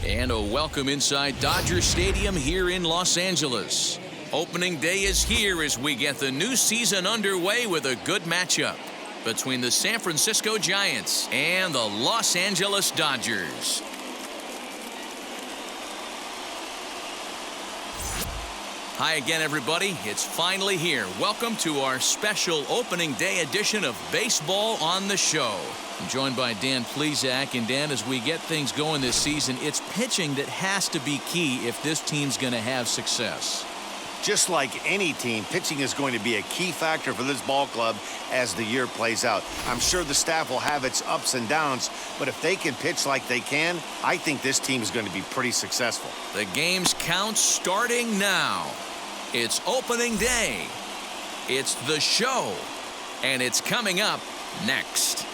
And a welcome inside Dodger Stadium here in Los Angeles. Opening day is here as we get the new season underway with a good matchup between the San Francisco Giants and the Los Angeles Dodgers. Hi again, everybody. It's finally here. Welcome to our special opening day edition of Baseball on the Show. I'm joined by Dan Plesac. And Dan, as we get things going this season, it's pitching that has to be key if this team's going to have success. Just like any team, pitching is going to be a key factor for this ball club as the year plays out. I'm sure the staff will have its ups and downs, but if they can pitch like they can, I think this team is going to be pretty successful. The game's count starting now. It's opening day. It's the show, and it's coming up next.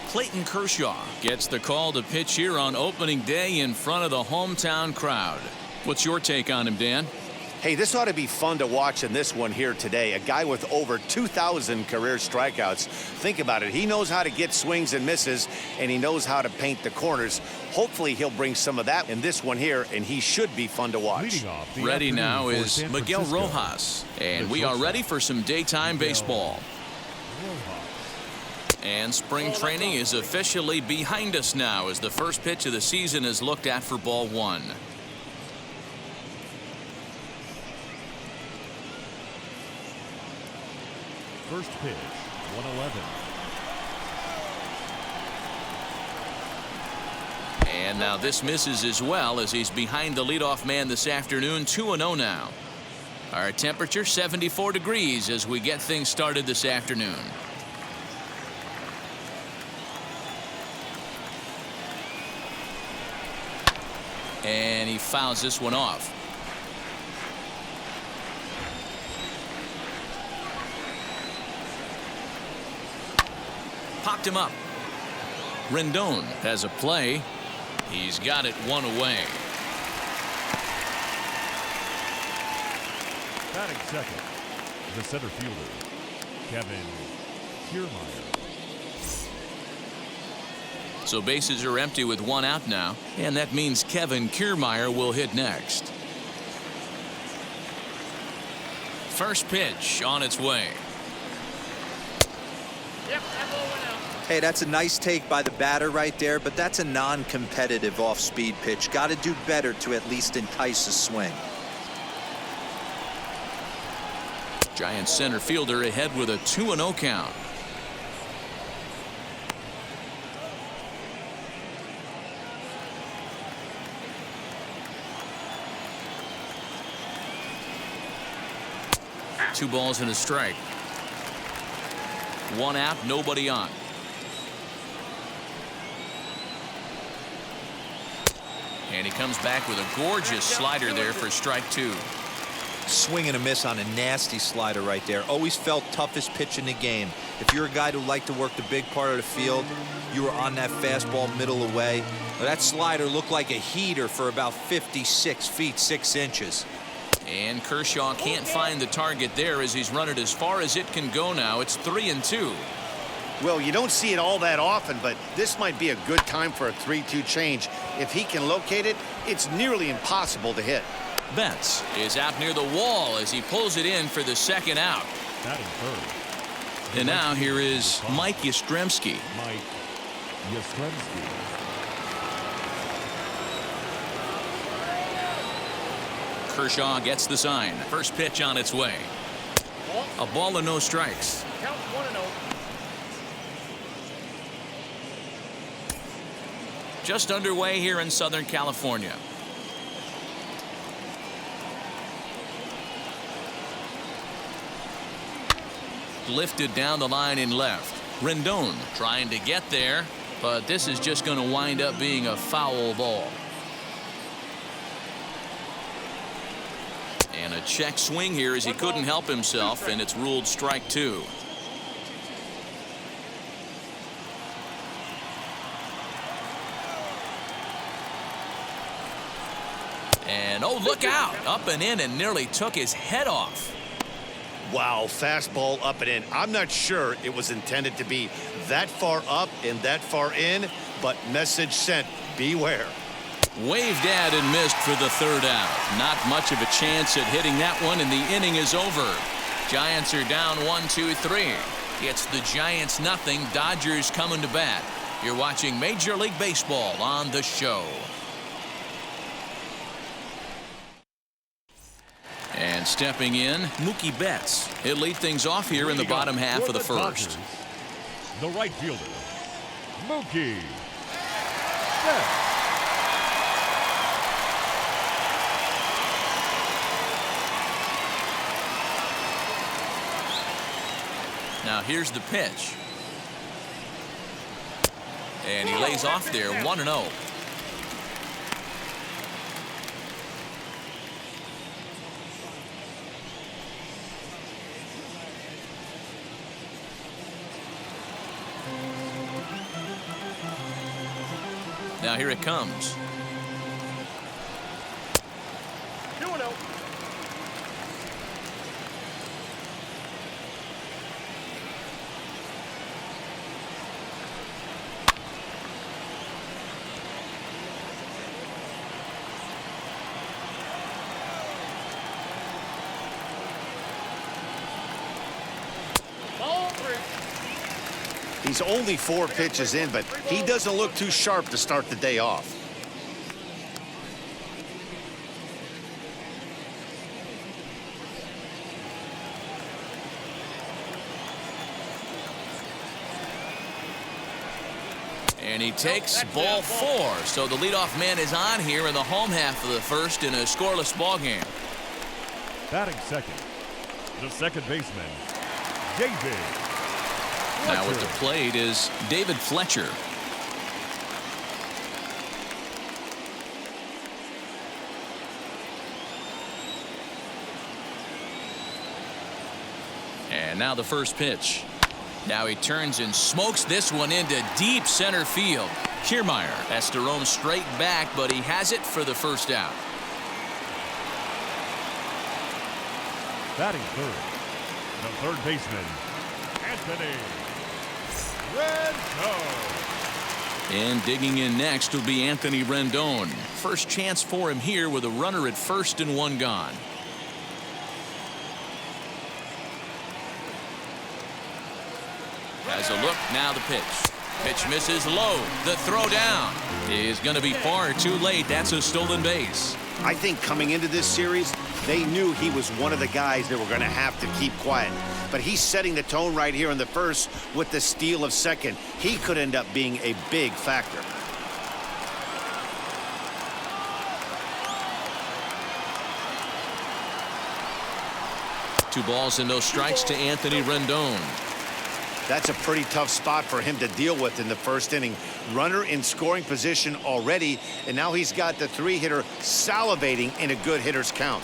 Clayton Kershaw gets the call to pitch here on opening day in front of the hometown crowd. What's your take on him, Dan? Hey, this ought to be fun to watch in this one here today. A guy with over 2,000 career strikeouts. Think about it. He knows how to get swings and misses, and he knows how to paint the corners. Hopefully, he'll bring some of that in this one here, and he should be fun to watch. Ready now is Miguel Rojas, and we are ready for some daytime baseball. And spring training is officially behind us now as the first pitch of the season is looked at for ball one. First pitch, 111. And now this misses as well as he's behind the leadoff man this afternoon. 2-0 now. Our temperature 74 degrees as we get things started this afternoon. And he fouls this one off. Popped him up. Rendon has a play. He's got it one away. Batting second, the center fielder, Kevin Kiermaier. So bases are empty with one out now, and that means Kevin Kiermaier will hit next. First pitch on its way. Hey, that's a nice take by the batter right there, but that's a non-competitive off-speed pitch. Got to do better to at least entice a swing. Giants center fielder ahead with a 2-0 count. Two balls and a strike. One out, nobody on. And he comes back with a gorgeous slider there for strike two. Swing and a miss on a nasty slider right there. Always felt toughest pitch in the game. If you're a guy who liked to work the big part of the field, you were on that fastball middle away. That slider looked like a heater for about 56 feet 6 inches. And Kershaw can't find the target there as he's run it as far as it can go now. It's 3-2. Well, you don't see it all that often, but this might be a good time for a 3-2 change. If he can locate it, it's nearly impossible to hit. Betts is out near the wall as he pulls it in for the second out. Batting third. And now here is Mike Yastrzemski. Mike Yastrzemski. Kershaw gets the sign. First pitch on its way. A ball and no strikes. Count 1-0. Just underway here in Southern California. Lifted down the line in left. Rendon trying to get there. But this is just going to wind up being a foul ball. And a check swing here as he couldn't help himself, and it's ruled strike 2. And oh, look out! Up and in and nearly took his head off. Wow, fastball up and in. I'm not sure it was intended to be that far up and that far in, but message sent, beware. Waved at and missed for the 3rd out. Not much of a chance at hitting that one, and the inning is over. Giants are down 1-2-3. It's the Giants nothing. Dodgers coming to bat. You're watching Major League Baseball on the show. And stepping in, Mookie Betts. He'll lead things off here in the bottom half of the first. The right fielder, Mookie Betts. Now here's the pitch. And he lays off there, 1-0. Now here it comes. 2-0. He's only 4 pitches in, but he doesn't look too sharp to start the day off. And he takes ball 4. So the leadoff man is on here in the home half of the first in a scoreless ball game. Batting second, the second baseman, David Now at the Fletcher. plate is David Fletcher. And now the first pitch. Now he turns and smokes this one into deep center field. Kiermaier has to roam straight back, but he has it for the first out. Batting third, the third baseman, Anthony Rendon. And digging in next will be Anthony Rendon. First chance for him here with a runner at first and 1 gone. As a look, now the pitch. Pitch misses low. The throw down is going to be far too late. That's a stolen base. I think coming into this series, they knew he was one of the guys that were going to have to keep quiet. But he's setting the tone right here in the first with the steal of second. He could end up being a big factor. Two balls and no strikes to Anthony Rendon. That's a pretty tough spot for him to deal with in the first inning. Runner in scoring position already, and now he's got the 3-hitter salivating in a good hitter's count.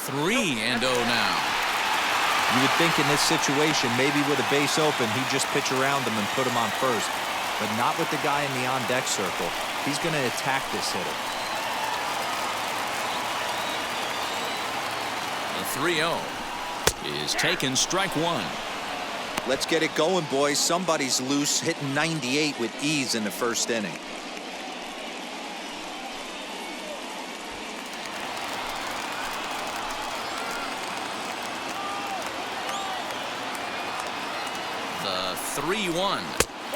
Three and 0 now. You would think in this situation, maybe with a base open, he'd just pitch around him and put him on first. But not with the guy in the on-deck circle. He's going to attack this hitter. The 3-0 is taken, strike 1. Let's get it going, boys. Somebody's loose, hitting 98 with ease in the first inning. The 3-1.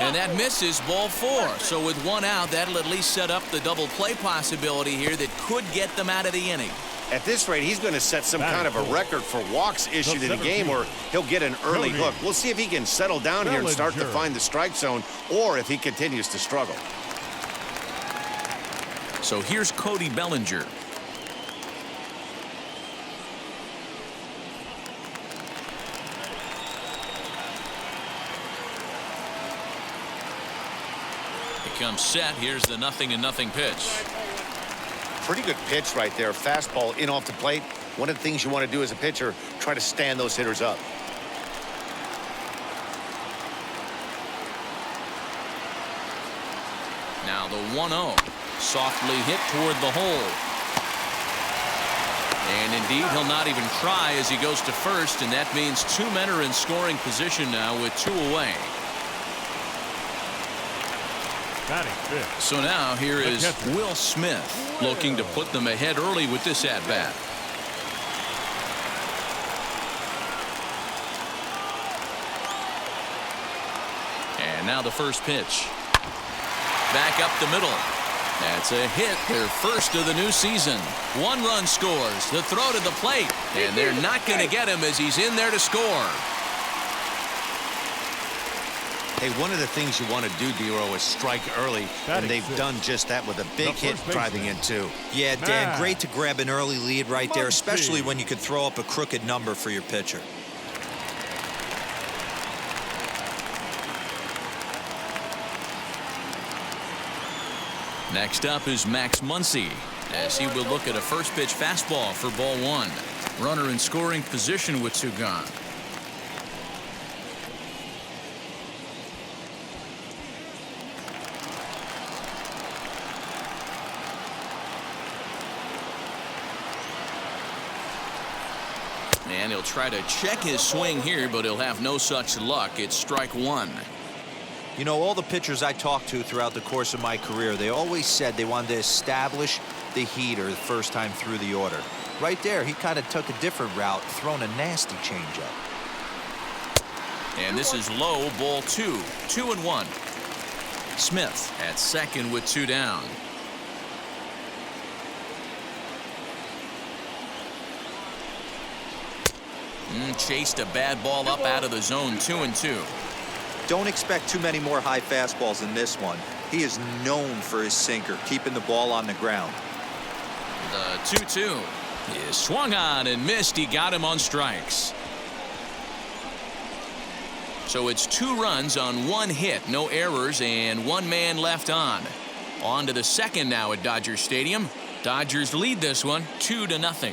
And that misses, ball 4. So with 1 out, that'll at least set up the double play possibility here that could get them out of the inning. At this rate, he's going to set some kind of a record for walks issued in a game, or he'll get an early hook. We'll see if he can settle down here and start to find the strike zone, or if he continues to struggle. So here's Cody Bellinger. Becomes set. Here's the 0-0 pitch. Pretty good pitch right there. Fastball in off the plate. One of the things you want to do as a pitcher, try to stand those hitters up. Now the 1-0. Softly hit toward the hole. And indeed, he'll not even try as he goes to first, and that means 2 men are in scoring position now with 2 away. So now here is Will Smith looking to put them ahead early with this at-bat. And now the first pitch. Back up the middle. That's a hit, their first of the new season. 1 run scores. The throw to the plate. And they're not going to get him as he's in there to score. Hey, one of the things you want to do, Dero, is strike early, and they've done just that with a big hit driving in 2. Yeah, Dan, great to grab an early lead right there, especially when you could throw up a crooked number for your pitcher. Next up is Max Muncy as he will look at a first pitch fastball for ball 1. Runner in scoring position with 2 gone. And he'll try to check his swing here, but he'll have no such luck. It's strike 1. You know, all the pitchers I talked to throughout the course of my career, they always said they wanted to establish the heater the first time through the order. Right there, he kind of took a different route, throwing a nasty changeup. And this is low, ball 2. 2-1. Smith at second with 2 down. Chased a bad ball up out of the zone. 2-2. Don't expect too many more high fastballs in this one. He is known for his sinker, keeping the ball on the ground. The 2-2 is swung on and missed. He got him on strikes. So it's 2 runs on 1 hit, no errors, and 1 man left on. On to the second now at Dodger Stadium. Dodgers lead this one 2-0.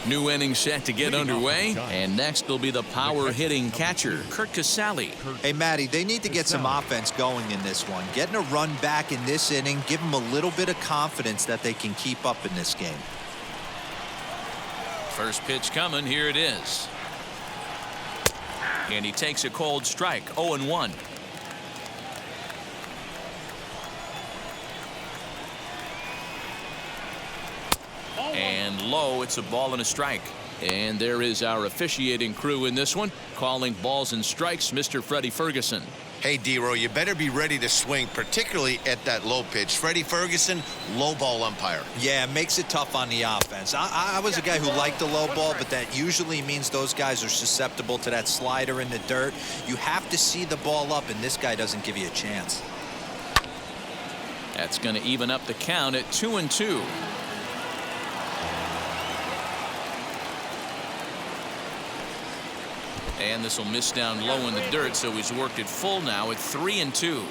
New inning set to get underway, and next will be the power hitting catcher, Curt Casali. Hey, Matty, they need to get some offense going in this one. Getting a run back in this inning, give them a little bit of confidence that they can keep up in this game. First pitch coming, here it is. And he takes a cold strike, 0-1. And low, it's a ball and a strike. And there is our officiating crew in this one, calling balls and strikes, Mr. Freddie Ferguson. Hey, Dero, you better be ready to swing, particularly at that low pitch. Freddie Ferguson, low ball umpire. Yeah, it makes it tough on the offense. I was a guy who liked the low ball, but that usually means those guys are susceptible to that slider in the dirt. You have to see the ball up, and this guy doesn't give you a chance. That's going to even up the count at 2-2. And this will miss down low in the dirt, so he's worked it full now at 3-2.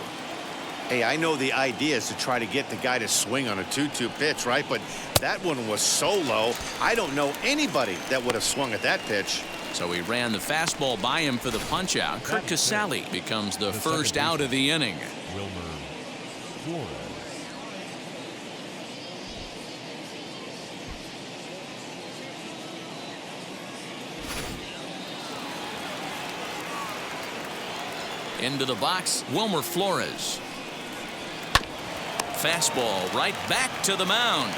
Hey, I know the idea is to try to get the guy to swing on a 2-2 pitch, right? But that one was so low, I don't know anybody that would have swung at that pitch. So he ran the fastball by him for the punch out. Curt Casali becomes the first out of the inning. Wilmer Flores. Into the box, Wilmer Flores. Fastball right back to the mound.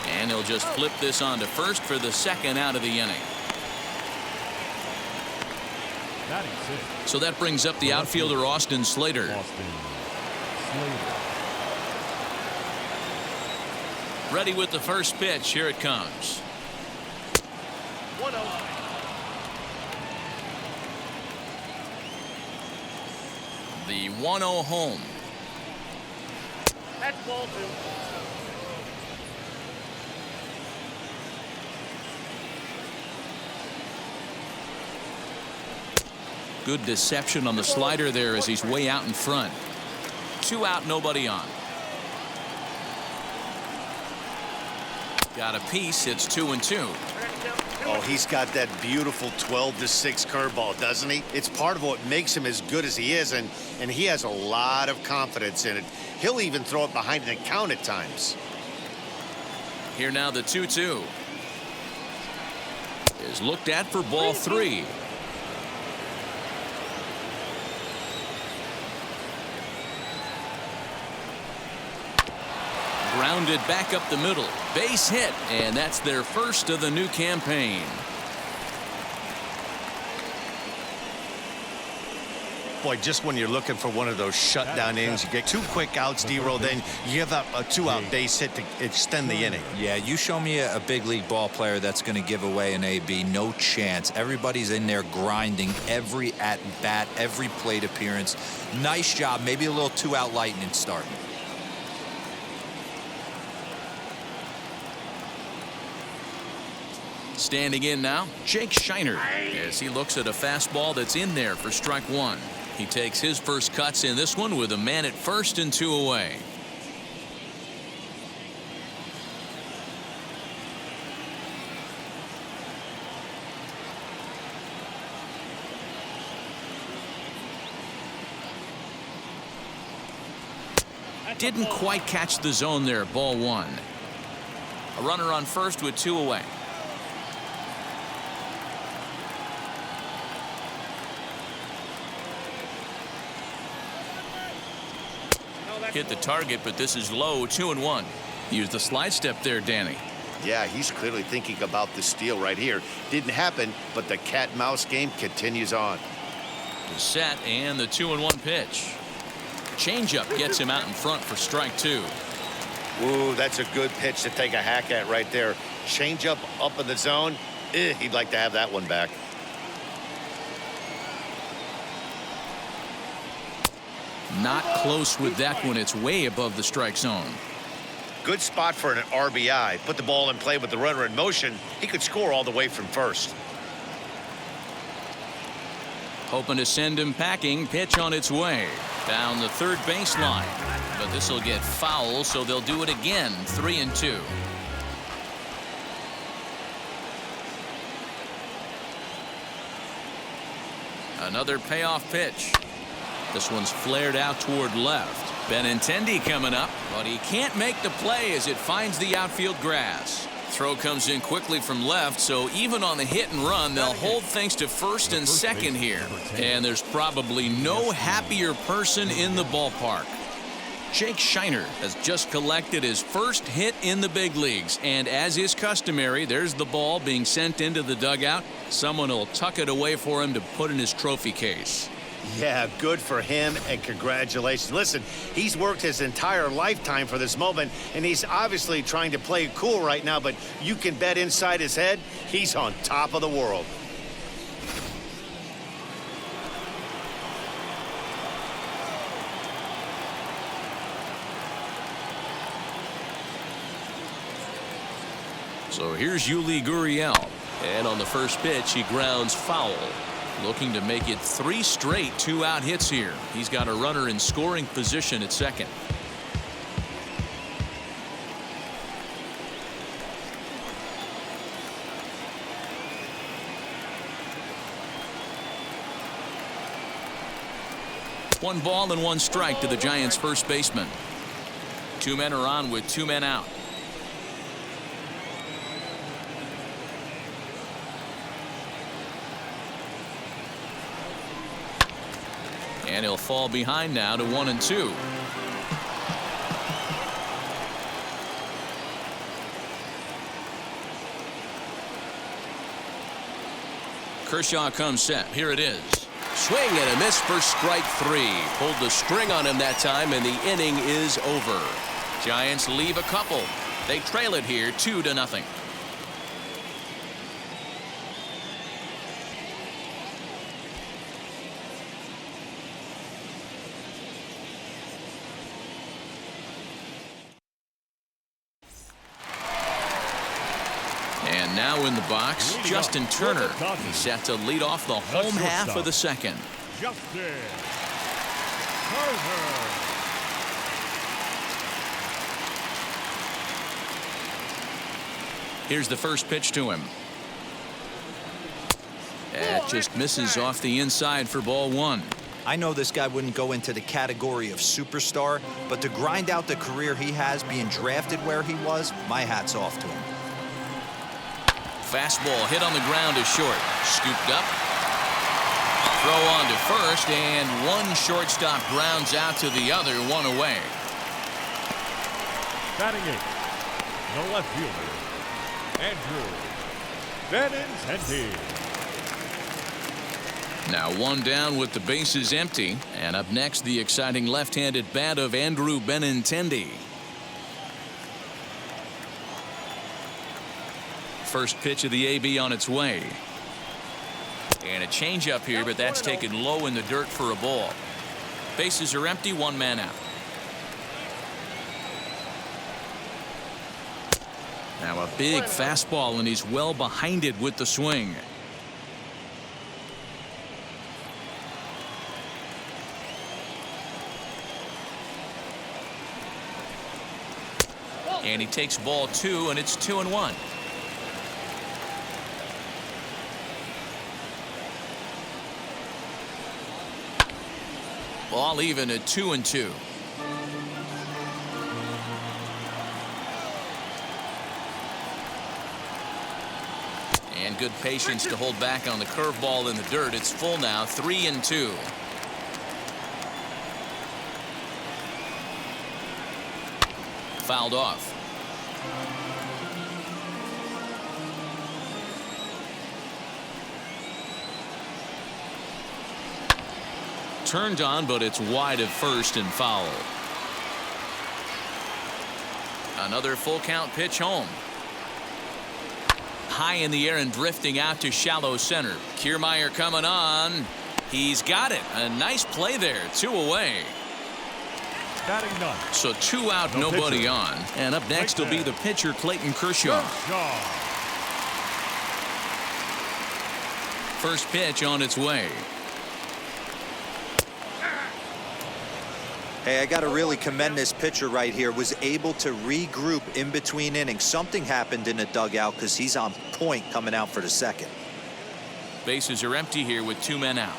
And he'll just flip this on to first for the second out of the inning. So that brings up the outfielder, Austin Slater. Ready with the first pitch. Here it comes. 1-0. The 1-0 home. That's ball 2. Good deception on the slider there as he's way out in front. 2 out, nobody on. Got a piece. It's 2-2. Oh, he's got that beautiful 12-6 curveball, doesn't he? It's part of what makes him as good as he is, and he has a lot of confidence in it. He'll even throw it behind an account at times. Here now the 2-2 is looked at for ball 3. Grounded back up the middle. Base hit, and that's their first of the new campaign. Boy, just when you're looking for one of those shutdown innings, you get 2 quick outs, D-Roll, then you give up a 2-out base hit to extend the inning. Yeah, you show me a big league ball player that's going to give away an AB. No chance. Everybody's in there grinding every at-bat, every plate appearance. Nice job. Maybe a little 2-out lightning start. Standing in now, Jake Shiner, as he looks at a fastball that's in there for strike 1. He takes his first cuts in this one with a man at first and 2 away. Didn't quite catch the zone there, ball 1. A runner on first with 2 away. Hit the target, but this is low. 2-1. Use the slide step there, Danny. Yeah, he's clearly thinking about the steal right here. Didn't happen, but the cat-mouse game continues on. Set, and the 2-1 pitch. Changeup gets him out in front for strike 2. Ooh, that's a good pitch to take a hack at right there. Changeup up in the zone. He'd like to have that one back. Not close with that one. It's way above the strike zone. Good spot for an RBI. Put the ball in play with the runner in motion. He could score all the way from first. Hoping to send him packing. Pitch on its way. Down the third baseline. But this will get foul, so they'll do it again. 3-2. Another payoff pitch. This one's flared out toward left. Benintendi coming up, but he can't make the play as it finds the outfield grass. Throw comes in quickly from left, so even on the hit and run, they'll hold things to first and second here. And there's probably no happier person in the ballpark. Jake Shiner has just collected his first hit in the big leagues, and as is customary, there's the ball being sent into the dugout. Someone will tuck it away for him to put in his trophy case. Yeah, good for him, and congratulations. Listen, he's worked his entire lifetime for this moment, and he's obviously trying to play it cool right now, but you can bet inside his head, he's on top of the world. So here's Yuli Gurriel, and on the first pitch, he grounds foul. Looking to make it 3 straight 2-out hits here. He's got a runner in scoring position at second. One ball and 1 strike to the Giants' first baseman. 2 men are on with 2 men out. And he'll fall behind now to 1-2. Kershaw comes set. Here it is. Swing and a miss for strike 3. Pulled the string on him that time, and the inning is over. Giants leave a couple. They trail it here 2-0. Now in the box, Justin Turner. He's set to lead off the home half of the second. Justin Turner. Here's the first pitch to him. It just misses off the inside for ball one. I know this guy wouldn't go into the category of superstar, but to grind out the career he has being drafted where he was, my hat's off to him. Fastball hit on the ground is short. Scooped up. Throw on to first, and one shortstop grounds out to the other, one away. Batting eighth, the left fielder, Andrew Benintendi. Now one down with the bases empty, and up next the exciting left-handed bat of Andrew Benintendi. First pitch of the AB on its way. And a changeup here, but that's taken low in the dirt for a ball. Bases are empty, one man out. Now a big fastball, and he's well behind it with the swing. And he takes ball two, and it's 2-1. Ball even at 2-2. And good patience to hold back on the curveball in the dirt. It's full now, 3-2. Fouled off. Turned on, but it's wide at first and foul. Another full count pitch home. High in the air and drifting out to shallow center. Kiermaier coming on. He's got it. A nice play there. 2 away. Batting none. So 2 out, nobody pitcher. on. And up next will be the pitcher, Clayton Kershaw. First pitch on its way. Hey, I got to really commend this pitcher right here. Was able to regroup in between innings. Something happened in the dugout because he's on point coming out for the second. Bases are empty here with 2 men out.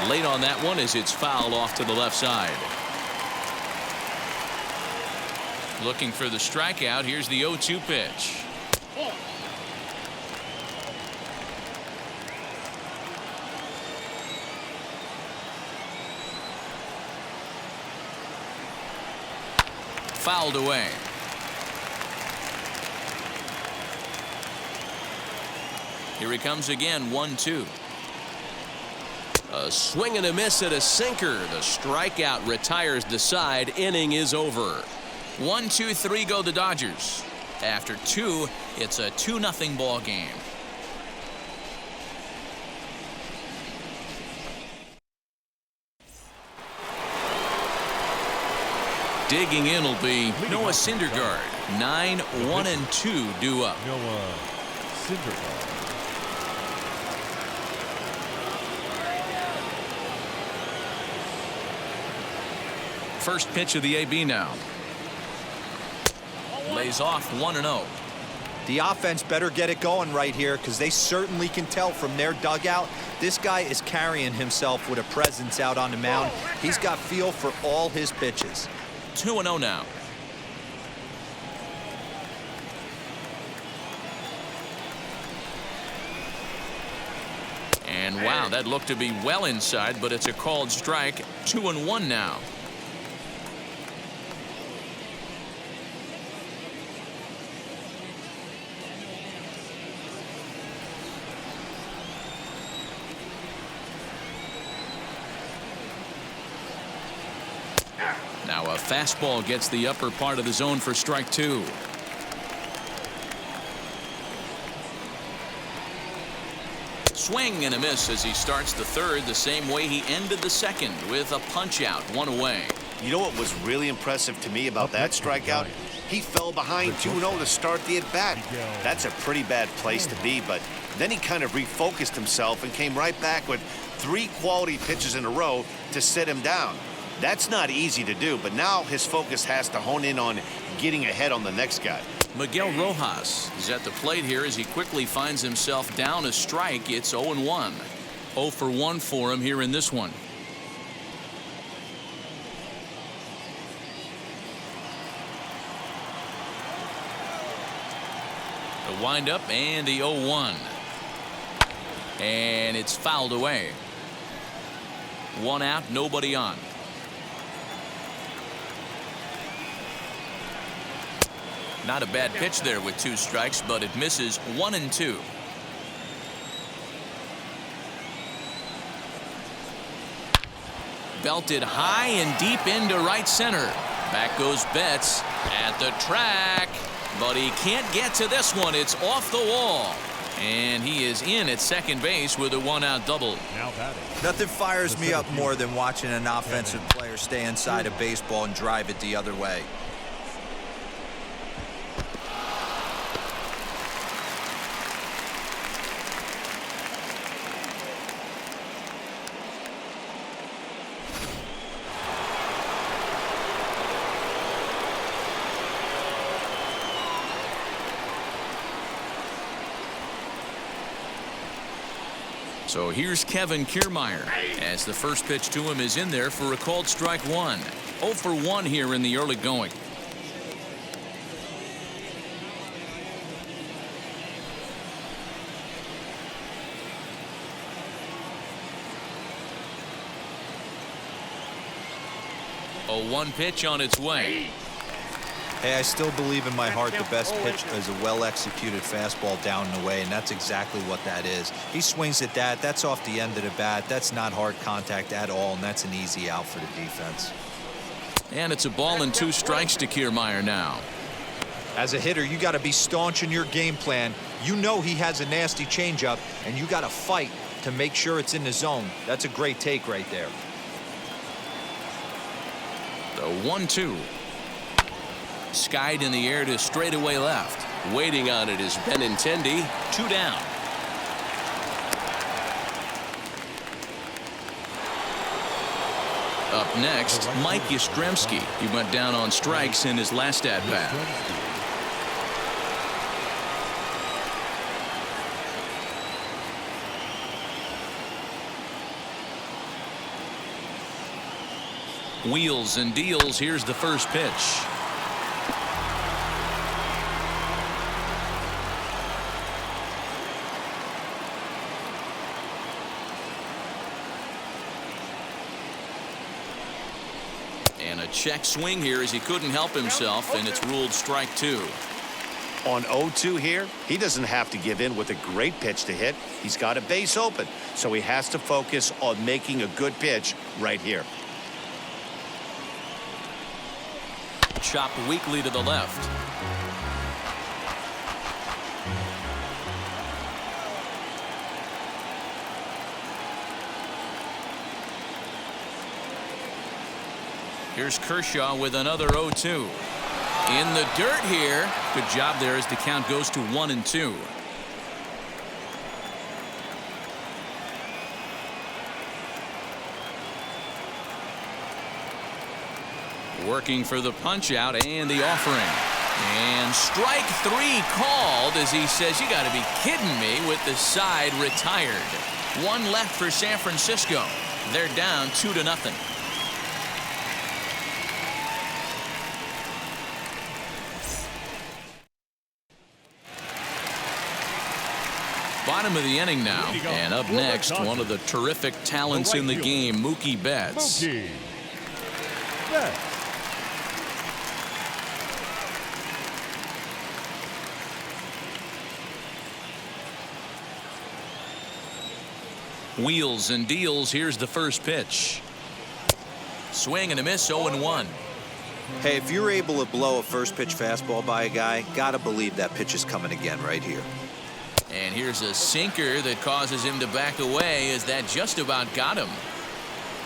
Late on that one as it's fouled off to the left side. Looking for the strikeout. Here's the 0-2 pitch. Fouled away. Here he comes again, 1-2. A swing and a miss at a sinker. The strikeout retires the side. Inning is over. 1-2-3 go the Dodgers. After 2, it's a 2-0 ball game. Digging in will be Noah Syndergaard. 9-1-2 due up. Noah Syndergaard. First pitch of the AB now. Lays off 1-0. The offense better get it going right here because they certainly can tell from their dugout this guy is carrying himself with a presence out on the mound. He's got feel for all his pitches. 2-0 now. And wow, that looked to be well inside, but it's a called strike. 2-1 now. Now a fastball gets the upper part of the zone for strike 2. Swing and a miss as he starts the third the same way he ended the second with a punch out, 1 away. You know what was really impressive to me about that strikeout? He fell behind 2-0 to start the at-bat. That's a pretty bad place to be, but then he kind of refocused himself and came right back with 3 quality pitches in a row to sit him down. That's not easy to do, but now his focus has to hone in on getting ahead on the next guy. Miguel Rojas is at the plate here as he quickly finds himself down a strike. It's 0-1. 0 for 1 for him here in this one. The windup and the 0-1. And it's fouled away. 1 out, nobody on. Not a bad pitch there with 2 strikes, but it misses 1-2. Belted high and deep into right center. Back goes Betts at the track, but he can't get to this one. It's off the wall. And he is in at second base with a 1-out double. Now batting. Nothing fires me up more than watching an offensive player stay inside a baseball and drive it the other way. So here's Kevin Kiermaier as the first pitch to him is in there for a called strike 1. 0 for 1 here in the early going. A 1 pitch on its way. Hey, I still believe in my heart the best pitch is a well-executed fastball down and away, and that's exactly what that is. He swings at that. That's off the end of the bat. That's not hard contact at all, and that's an easy out for the defense. And it's a ball and 2 strikes to Kiermaier now. As a hitter, you got to be staunch in your game plan. You know he has a nasty changeup, and you got to fight to make sure it's in the zone. That's a great take right there. The 1-2. Skied in the air to straightaway left. Waiting on it is Benintendi. 2 down. Up next, Mike Yastrzemski. He went down on strikes in his last at-bat. Wheels and deals. Here's the first pitch. And a check swing here as he couldn't help himself, and it's ruled strike 2. On 0-2 here, he doesn't have to give in with a great pitch to hit. He's got a base open, so he has to focus on making a good pitch right here. Chopped weakly to the left. Here's Kershaw with another 0-2. In the dirt here. Good job there as the count goes to 1-2. Working for the punch out and the offering. And strike 3 called as he says, you got to be kidding me, with the side retired. 1 left for San Francisco. They're down 2-0. Bottom of the inning now, and up next, one of the terrific talents in the game, Mookie Betts. Mookie Betts. Wheels and deals. Here's the first pitch. Swing and a miss. 0-1. Hey, if you're able to blow a first pitch fastball by a guy, gotta believe that pitch is coming again right here. And here's a sinker that causes him to back away as that just about got him.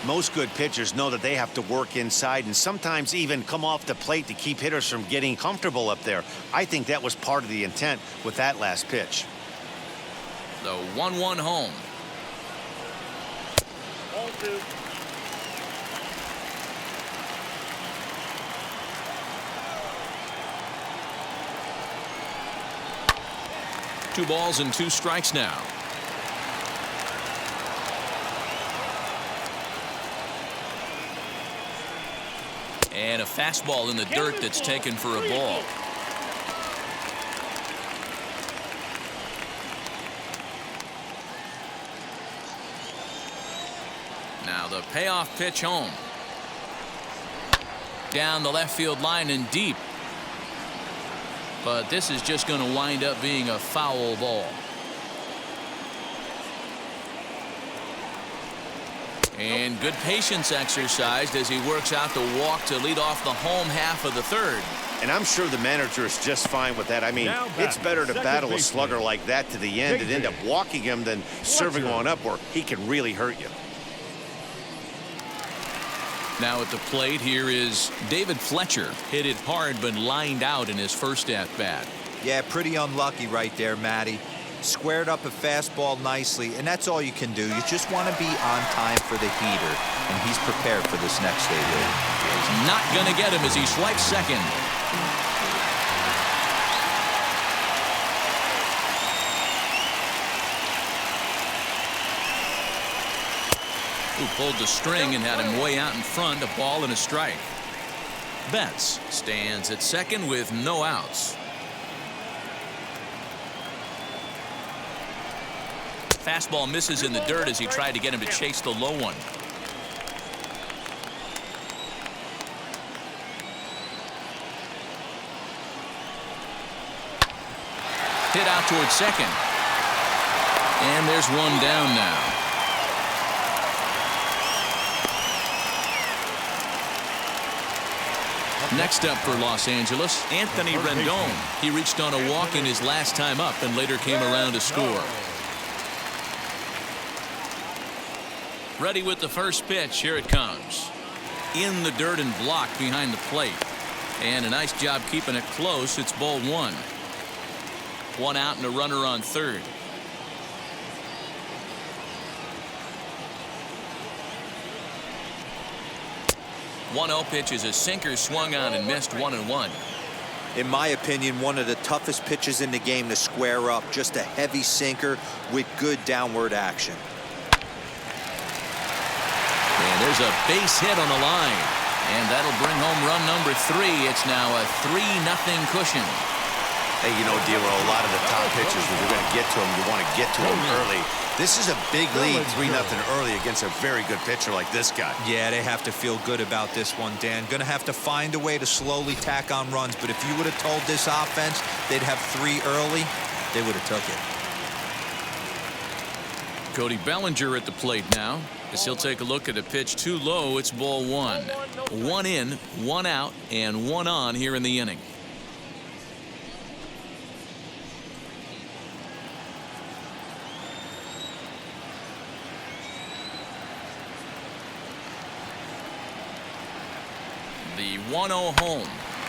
Most good pitchers know that they have to work inside and sometimes even come off the plate to keep hitters from getting comfortable up there. I think that was part of the intent with that last pitch. The 1-1 home. Ball 2. Two balls and 2 strikes now. And a fastball in the dirt that's taken for a ball. Now the payoff pitch home. Down the left field line and deep. But this is just going to wind up being a foul ball. And good patience exercised as he works out the walk to lead off the home half of the third. And I'm sure the manager is just fine with that. I mean, it's better to battle a slugger like that to the end and end up walking him than serving on up where he can really hurt you. Now at the plate here is David Fletcher. Hit it hard but lined out in his first at bat. Yeah, pretty unlucky right there, Matty. Squared up a fastball nicely, and that's all you can do. You just want to be on time for the heater, and he's prepared for this next day. He's not going to get him as he swipes second. Who pulled the string and had him way out in front, a ball and a strike. Betts stands at second with no outs. Fastball misses in the dirt as he tried to get him to chase the low one. Hit out towards second. And there's one down now. Next up for Los Angeles, Anthony Rendon. He reached on a walk in his last time up and later came around to score. Ready with the first pitch. Here it comes. In the dirt and blocked behind the plate. And a nice job keeping it close. It's ball 1. 1 out and a runner on third. One 1-0 pitch is a sinker swung on and missed 1-1. In my opinion, one of the toughest pitches in the game to square up. Just a heavy sinker with good downward action. And there's a base hit on the line. And that'll bring home run number 3. It's now a 3-0 cushion. Hey, you know, D'Lo, a lot of the top pitchers, when you're going to get to them, you want to get to them early. This is a big lead, 3-0 early against a very good pitcher like this guy. Yeah, they have to feel good about this one, Dan. Going to have to find a way to slowly tack on runs. But if you would have told this offense they'd have 3 early, they would have took it. Cody Bellinger at the plate now, as he'll take a look at a pitch too low. It's ball 1. 1 in, 1 out, and 1 on here in the inning. The 1-0 home,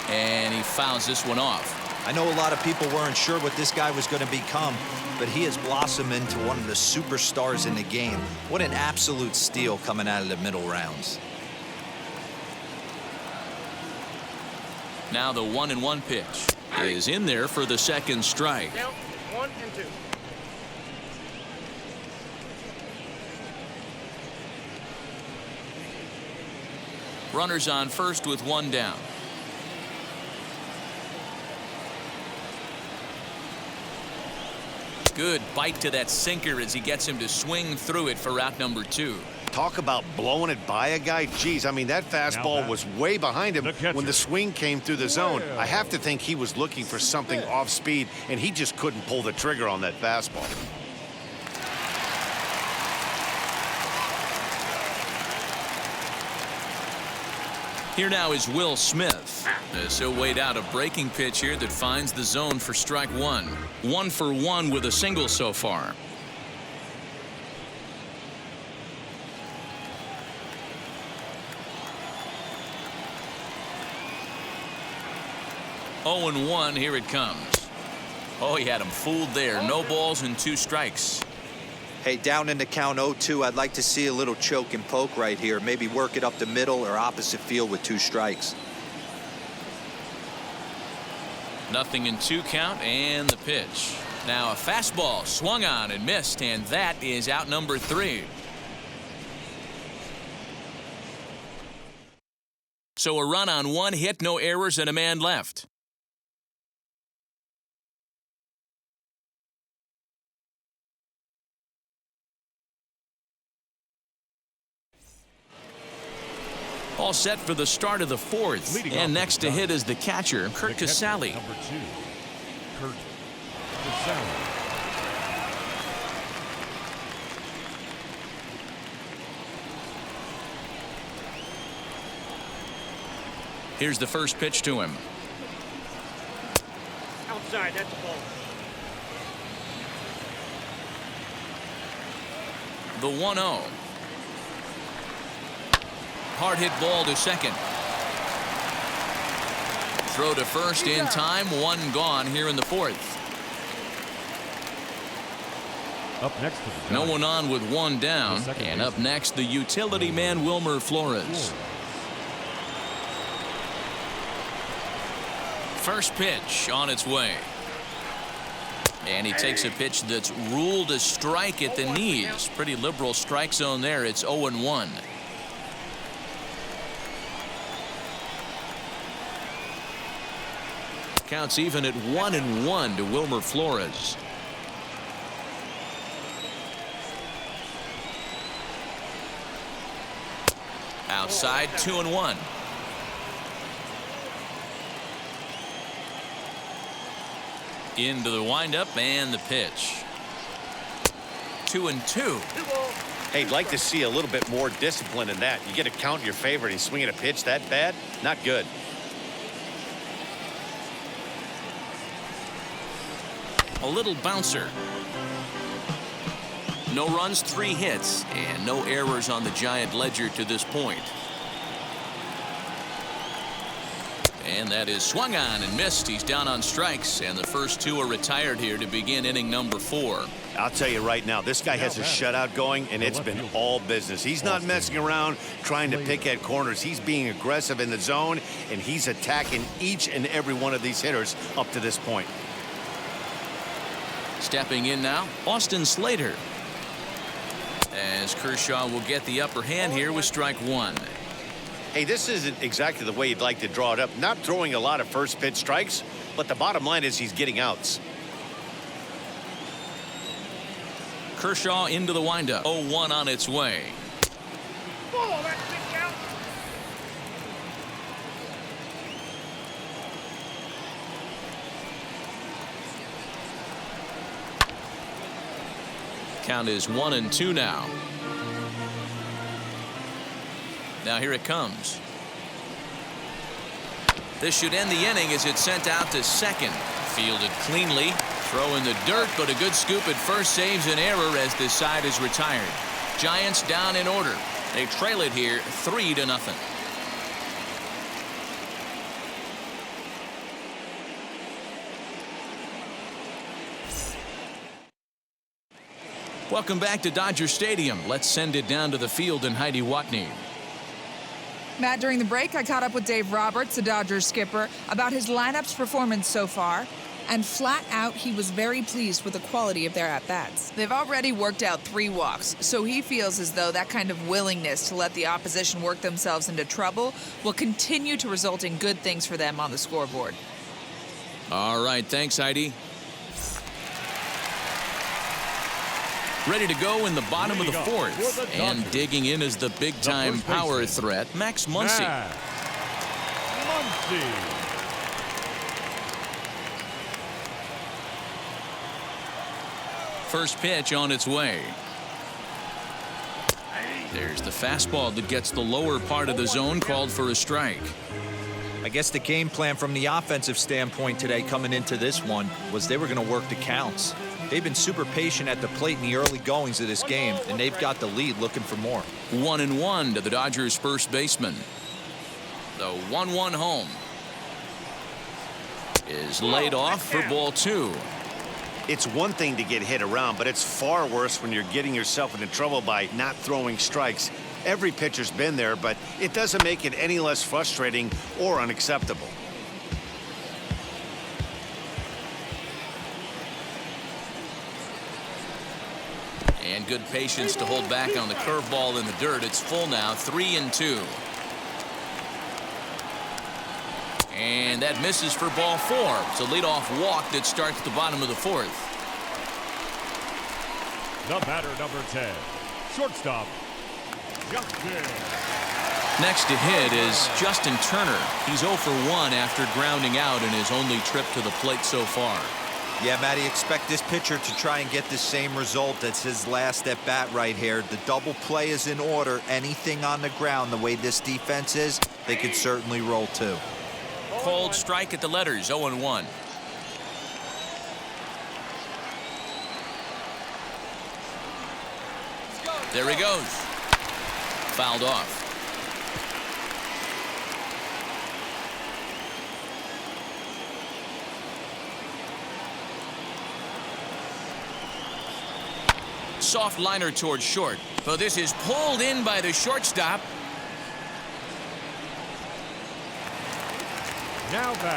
and he fouls this one off. I know a lot of people weren't sure what this guy was going to become, but he has blossomed into one of the superstars in the game. What an absolute steal coming out of the middle rounds. Now the 1-1 pitch is in there for the second strike. Count 1 and 2. Runners on first with 1 down. Good bite to that sinker as he gets him to swing through it for out number 2. Talk about blowing it by a guy. Geez, I mean, that fastball was way behind him when the swing came through the zone. I have to think he was looking for something off speed, and he just couldn't pull the trigger on that fastball. Here now is Will Smith. As he'll wait out a breaking pitch here that finds the zone for strike 1. 1 for 1 with a single so far. 0-1. Here it comes. Oh, he had him fooled there. No balls and 2 strikes. Hey, down in the count 0-2, I'd like to see a little choke and poke right here. Maybe work it up the middle or opposite field with 2 strikes. Nothing in 2 count, and the pitch. Now a fastball swung on and missed, and that is out number 3. So a run on 1 hit, no errors, and a man left. All set for the start of the 4th. Leading And off next the to top. hit is the catcher, Kurt The catcher, Casale. number 2, Kurt Casale. Here's the first pitch to him. Outside, that's a ball. The 1-0. Hard hit ball to second. Throw to first in time. 1 gone here in the 4th. Up next to the No Giants, one on with 1 down. The second And up baseman. next, the utility man, Wilmer Flores. First pitch on its way. And he takes a pitch that's ruled a strike at the knees. Pretty liberal strike zone there. It's 0-1. Counts even at 1-1 to Wilmer Flores. Outside, 2-1. Into the windup and the pitch. 2-2. Hey, I'd like to see a little bit more discipline in that. You get a count in your favor and he's swinging a pitch that bad? Not good. A little bouncer. No runs, 3 hits, and no errors on the Giant ledger to this point. And that is swung on and missed. He's down on strikes, and the first 2 are retired here to begin inning number 4. I'll tell you right now, this guy has a shutout going, and it's been all business. He's not messing around trying to pick at corners. He's being aggressive in the zone, and he's attacking each and every one of these hitters up to this point. Stepping in now, Austin Slater. As Kershaw will get the upper hand here with strike 1. Hey, this isn't exactly the way you'd like to draw it up. Not throwing a lot of first pitch strikes, but the bottom line is he's getting outs. Kershaw into the windup. 0-1 on its way. Oh, that's big count. Count is 1-2 now. Now here it comes. This should end the inning as it's sent out to second. Fielded cleanly. Throw in the dirt, but a good scoop at first saves an error as this side is retired. Giants down in order. They trail it here 3-0. Welcome back to Dodger Stadium. Let's send it down to the field and Heidi Watney. Matt, during the break, I caught up with Dave Roberts, the Dodgers skipper, about his lineup's performance so far. And flat out, he was very pleased with the quality of their at-bats. They've already worked out 3 walks, so he feels as though that kind of willingness to let the opposition work themselves into trouble will continue to result in good things for them on the scoreboard. All right, thanks, Heidi. Ready to go in the bottom of the 4th. And digging in is the big-time power threat, Max Muncy. Max Muncy. First pitch on its way. There's the fastball that gets the lower part of the zone, called for a strike. I guess the game plan from the offensive standpoint today coming into this one was they were going to work the counts. They've been super patient at the plate in the early goings of this game, and they've got the lead looking for more. 1-1 to the Dodgers' first baseman. The 1-1 home. is laid off for ball 2. It's one thing to get hit around, but it's far worse when you're getting yourself into trouble by not throwing strikes. Every pitcher's been there, but it doesn't make it any less frustrating or unacceptable. And good patience to hold back on the curveball in the dirt. It's full now, 3-2. And that misses for ball 4. It's a leadoff walk that starts the bottom of the 4th. The batter, number 10, shortstop, Justin. Next to hit is Justin Turner. He's 0 for 1 after grounding out in his only trip to the plate so far. Yeah, Matty, expect this pitcher to try and get the same result as his last at bat right here. The double play is in order. Anything on the ground, the way this defense is, they could certainly roll too. Cold strike at the letters, 0-1. There he goes. Fouled off. Soft liner towards short. But this is pulled in by the shortstop.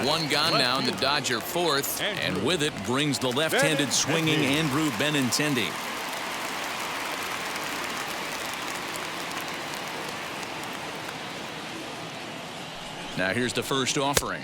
One gone now in the Dodger 4th, and with it brings the left-handed swinging Andrew Benintendi. Now here's the first offering.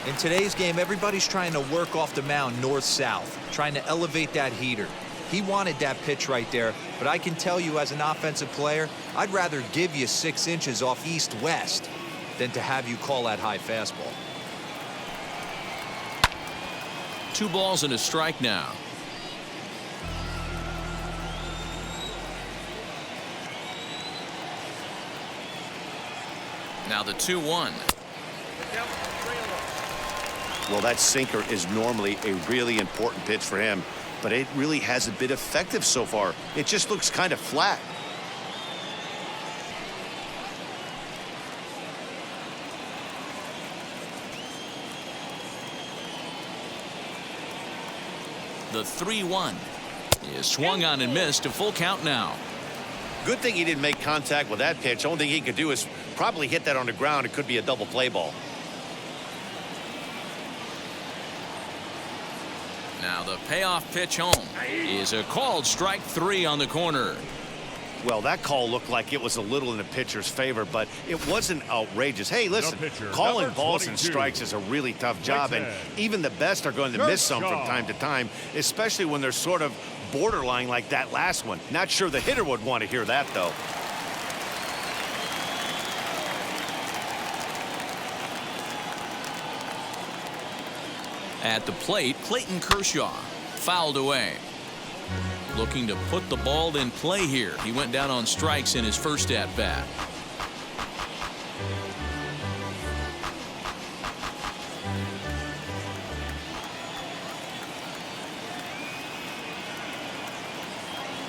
In today's game, everybody's trying to work off the mound north-south, trying to elevate that heater. He wanted that pitch right there, but I can tell you as an offensive player, I'd rather give you 6 inches off east-west than to have you call that high fastball. 2 balls and a strike now. Now the 2-1. Well, that sinker is normally a really important pitch for him, but it really hasn't been effective so far. It just looks kind of flat. The 3-1 is swung on and missed. A full count now. Good thing he didn't make contact with that pitch. Only thing he could do is probably hit that on the ground. It could be a double play ball. Now the payoff pitch home is a called strike 3 on the corner. Well, that call looked like it was a little in the pitcher's favor, but it wasn't outrageous. Hey, listen, calling balls and strikes is a really tough job, and even the best are going to miss some from time to time, especially when they're sort of borderline like that last one. Not sure the hitter would want to hear that, though. At the plate, Clayton Kershaw fouled away. Looking to put the ball in play here. He went down on strikes in his first at-bat.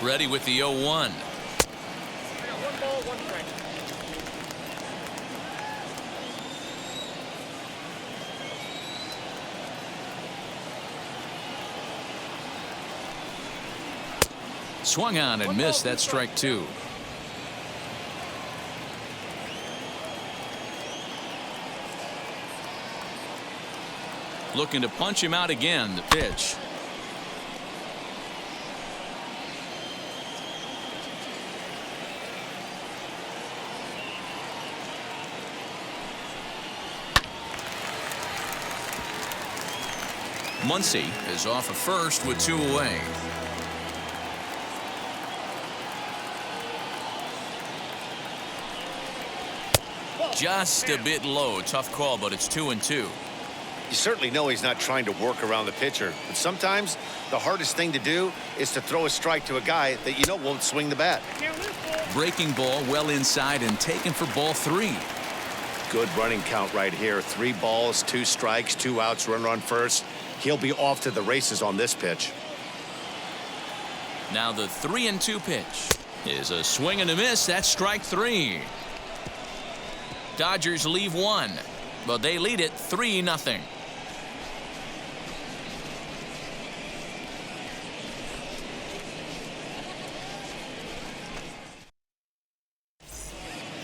Ready with the 0-1. 1 ball, 1 strike. Swung on and missed. That strike 2. Looking to punch him out again. The pitch. Muncy is off of first with 2 away. Just a bit low. Tough call, but it's 2-2. You certainly know he's not trying to work around the pitcher, but sometimes the hardest thing to do is to throw a strike to a guy that you know won't swing the bat. Breaking ball well inside and taken for ball 3. Good running count right here. 3 balls, 2 strikes, 2 outs, runner on first. he'll be off to the races on this pitch. Now the 3-2 pitch is a swing and a miss. That's strike 3. Dodgers leave 1, but they lead it 3-0.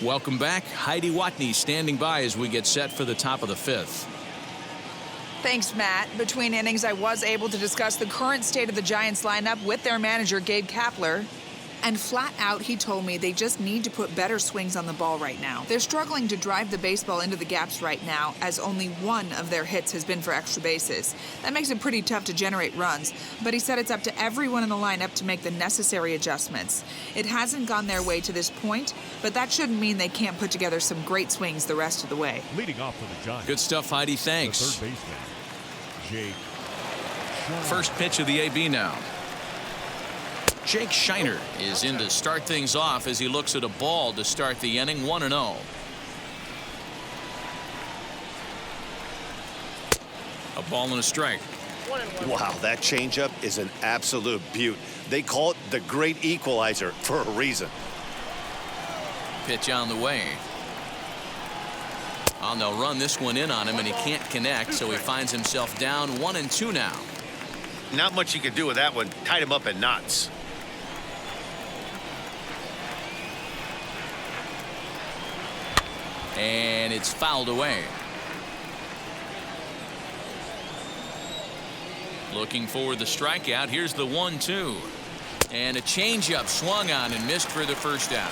Welcome back. Heidi Watney standing by as we get set for the top of the 5th. Thanks, Matt. Between innings, I was able to discuss the current state of the Giants lineup with their manager, Gabe Kapler. And flat out, he told me they just need to put better swings on the ball right now. They're struggling to drive the baseball into the gaps right now, as only one of their hits has been for extra bases. That makes it pretty tough to generate runs, but he said it's up to everyone in the lineup to make the necessary adjustments. It hasn't gone their way to this point, but that shouldn't mean they can't put together some great swings the rest of the way. Leading off for the Giants. Good stuff, Heidi. Thanks. The third baseman, Jake Scheiner. First pitch of the AB now. Jake Scheiner is in to start things off as he looks at a ball to start the inning. 1-0. A ball and a strike. 1-1. Wow, that changeup is an absolute beaut. They call it the great equalizer for a reason. Pitch on the way. Oh, they'll run this one in on him, and he can't connect, so he finds himself down 1-2 now. Not much you can do with that one. Tied him up in knots. And it's fouled away. Looking for the strikeout. Here's the 1-2. And a changeup swung on and missed for the first out.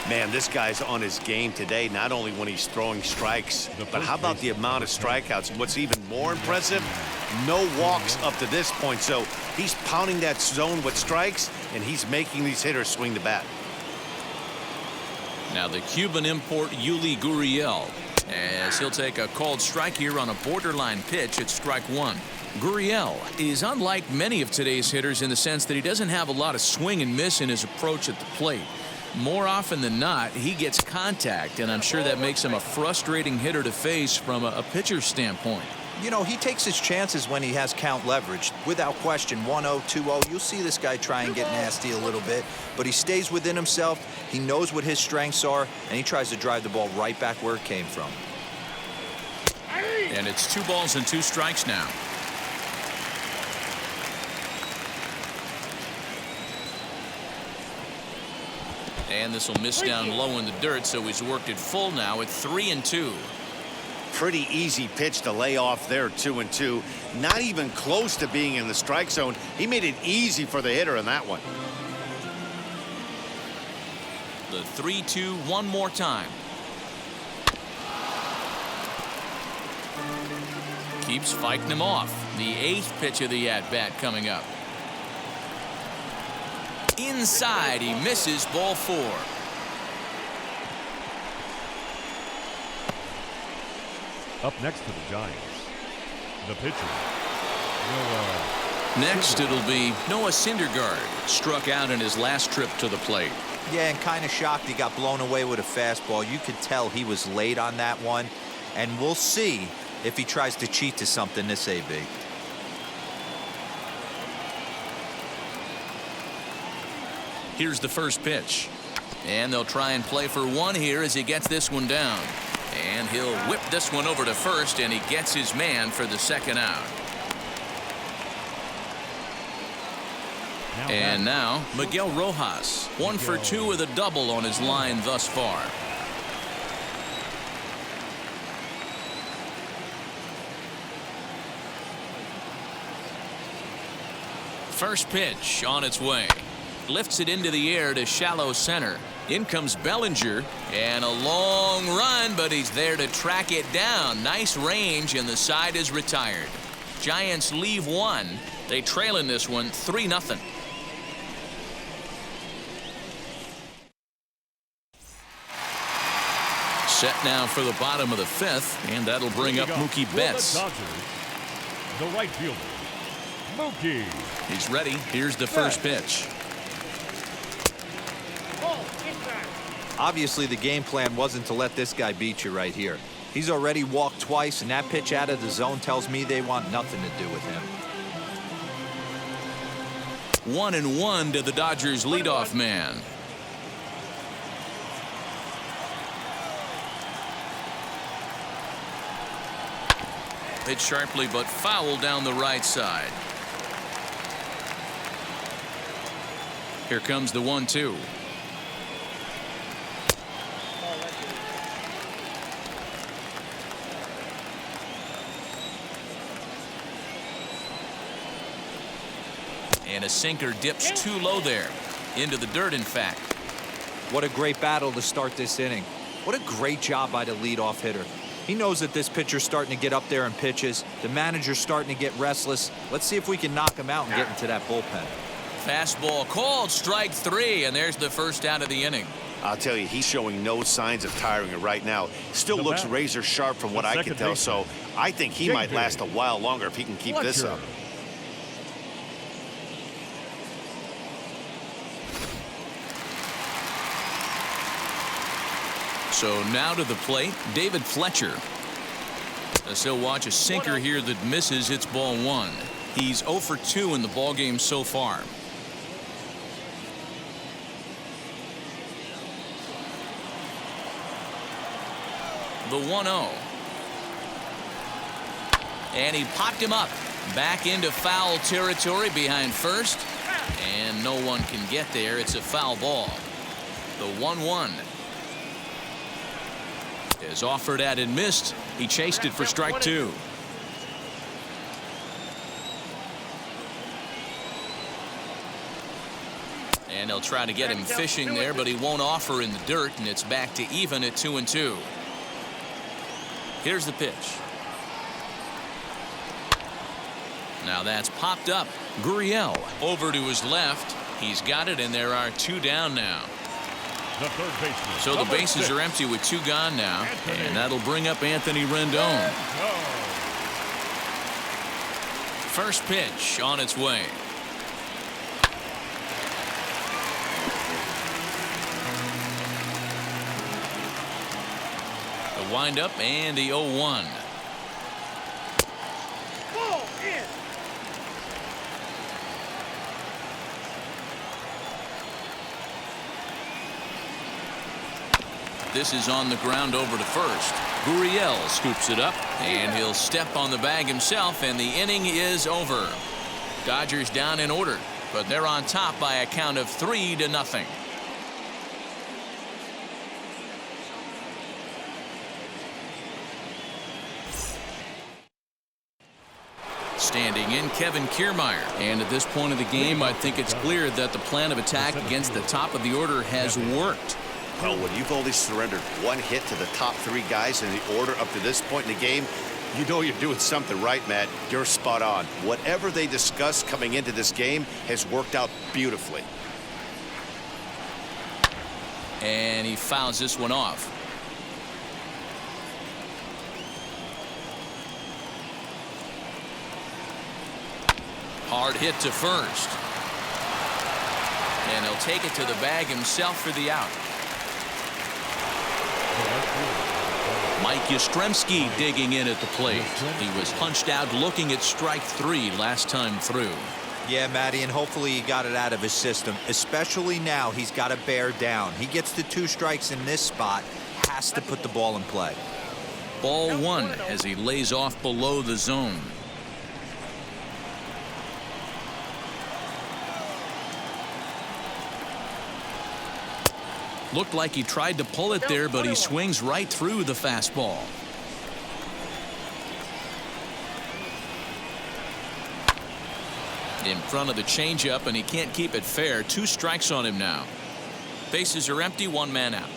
Man, this guy's on his game today, not only when he's throwing strikes, but how about the amount of strikeouts? What's even more impressive, no walks up to this point. So he's pounding that zone with strikes, and he's making these hitters swing the bat. Now the Cuban import Yuli Gurriel, as he'll take a called strike here on a borderline pitch at strike 1. Gurriel is unlike many of today's hitters in the sense that he doesn't have a lot of swing and miss in his approach at the plate. More often than not, he gets contact, and I'm sure that makes him a frustrating hitter to face from a pitcher's standpoint. You know, he takes his chances when he has count leverage. Without question, 1-0, 2-0, you'll see this guy try and get nasty a little bit, but he stays within himself. He knows what his strengths are, and he tries to drive the ball right back where it came from. And it's 2 balls and 2 strikes now. And this will miss down low in the dirt, so he's worked it full now at 3-2. Pretty easy pitch to lay off there, 2-2. Not even close to being in the strike zone. He made it easy for the hitter in that one. The 3-2 one more time. Keeps fighting him off. The 8th pitch of the at-bat coming up. Inside, he misses, ball 4. Up next to the Giants, the pitcher, Next, it'll be Noah Syndergaard. Struck out in his last trip to the plate. Yeah, and kind of shocked he got blown away with a fastball. You could tell he was late on that one, and we'll see if he tries to cheat to something this AB. Here's the first pitch. And they'll try and play for 1 here as he gets this one down. And he'll whip this one over to first, and he gets his man for the 2nd out. And now Miguel Rojas, 1 for 2 with a double on his line thus far. First pitch on its way. Lifts it into the air to shallow center. In comes Bellinger, and a long run, but he's there to track it down. Nice range, and the side is retired. Giants leave 1. They trail in this one 3-0. Set now for the bottom of the 5th, and that'll bring up Mookie Betts. The Dodgers, the right fielder, Mookie. He's ready. Here's the first pitch. Ball, inside. Obviously, the game plan wasn't to let this guy beat you right here. He's already walked twice, and that pitch out of the zone tells me they want nothing to do with him. 1-1 to the Dodgers leadoff man. Hit sharply but foul down the right side. Here comes the 1-2. And a sinker dips too low there. Into the dirt, in fact. What a great battle to start this inning. What a great job by the leadoff hitter. He knows that this pitcher's starting to get up there in pitches. The manager's starting to get restless. Let's see if we can knock him out and get into that bullpen. Fastball called, strike 3, and there's the first out of the inning. I'll tell you, he's showing no signs of tiring right now. Still looks razor sharp from what I can tell, so I think he might last a while longer if he can keep this up. So now to the plate, David Fletcher. As he'll watch a sinker here that misses. It's ball 1. He's 0 for 2 in the ballgame so far. The 1-0. And he popped him up. Back into foul territory behind first. And no one can get there. It's a foul ball. The 1-1. Is offered at and missed. He chased it for strike 2. And they'll try to get him fishing there, but he won't offer in the dirt, and it's back to even at 2-2. Here's the pitch. Now that's popped up. Gurriel over to his left. He's got it, and there are 2 down now. The third baseman. So the bases are empty with 2 gone now, and that'll bring up Anthony Rendon. First pitch on its way. The windup and the 0-1. Ball in. This is on the ground over to first. Gurriel scoops it up, and he'll step on the bag himself, and the inning is over. Dodgers down in order, but they're on top by a count of 3-0. Standing in, Kevin Kiermaier. And at this point of the game, I think it's clear that the plan of attack against the top of the order has worked. Well, when you've only surrendered 1 hit to the top 3 guys in the order up to this point in the game, you know you're doing something right, Matt. You're spot on. Whatever they discussed coming into this game has worked out beautifully. And he fouls this one off. Hard hit to first. And he'll take it to the bag himself for the out. Mike Yastrzemski digging in at the plate. He was punched out looking at strike 3 last time through. Yeah, Matty, and hopefully he got it out of his system. Especially now, he's got to bear down. He gets the 2 strikes in this spot, has to put the ball in play. Ball 1 as he lays off below the zone. Looked like he tried to pull it there, but he swings right through the fastball. In front of the changeup, and he can't keep it fair. 2 strikes on him now. Bases are empty, 1 man out.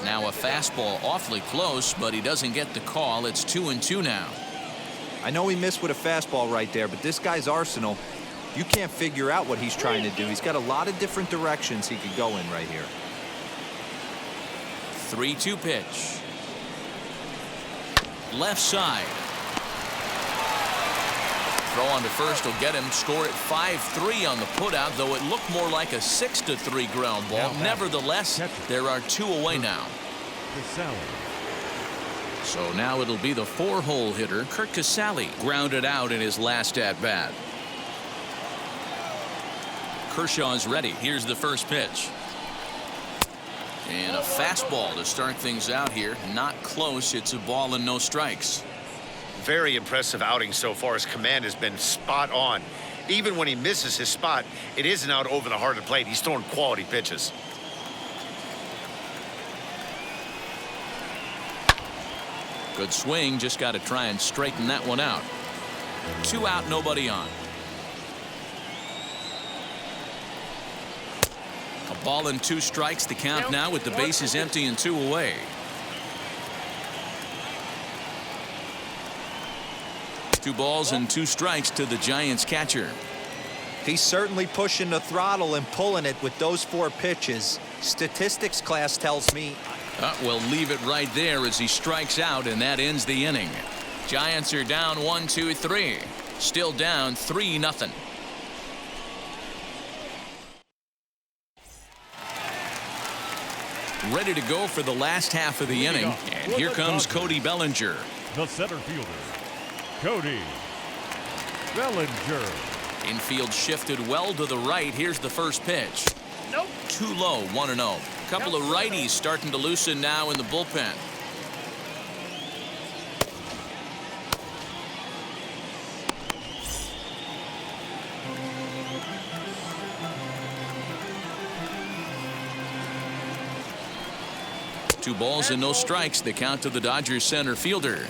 Now a fastball awfully close, but he doesn't get the call. It's 2-2 now. I know he missed with a fastball right there, but this guy's arsenal, you can't figure out what he's trying to do. He's got a lot of different directions he could go in right here. 3-2 pitch. Left side. Throw on to first will get him. Score at 5-3 on the putout, though it looked more like a 6-3 ground ball. Nevertheless, there are 2 away now. So now it'll be the 4-hole hitter, Curt Casali, grounded out in his last at-bat. Kershaw's ready. Here's the first pitch. And a fastball to start things out here. Not close. It's a ball and no strikes. Very impressive outing so far. His command has been spot on. Even when he misses his spot, it isn't out over the heart of the plate. He's throwing quality pitches. Good swing. Just got to try and straighten that one out. 2 out, nobody on. A ball and 2 strikes. The count now with the bases empty and 2 away. Two balls and 2 strikes to the Giants catcher. He's certainly pushing the throttle and pulling it with those 4 pitches. Statistics class tells me. We'll leave it right there as he strikes out, and that ends the inning. Giants are down 1-2-3. Still down 3-0. Ready to go for the last half of the inning. And here comes Cody Bellinger. The center fielder, Cody Bellinger. Infield shifted well to the right. Here's the first pitch. Nope. Too low, 1-0. Couple of righties starting to loosen now in the bullpen. Two balls and no strikes. The count to the Dodgers center fielder.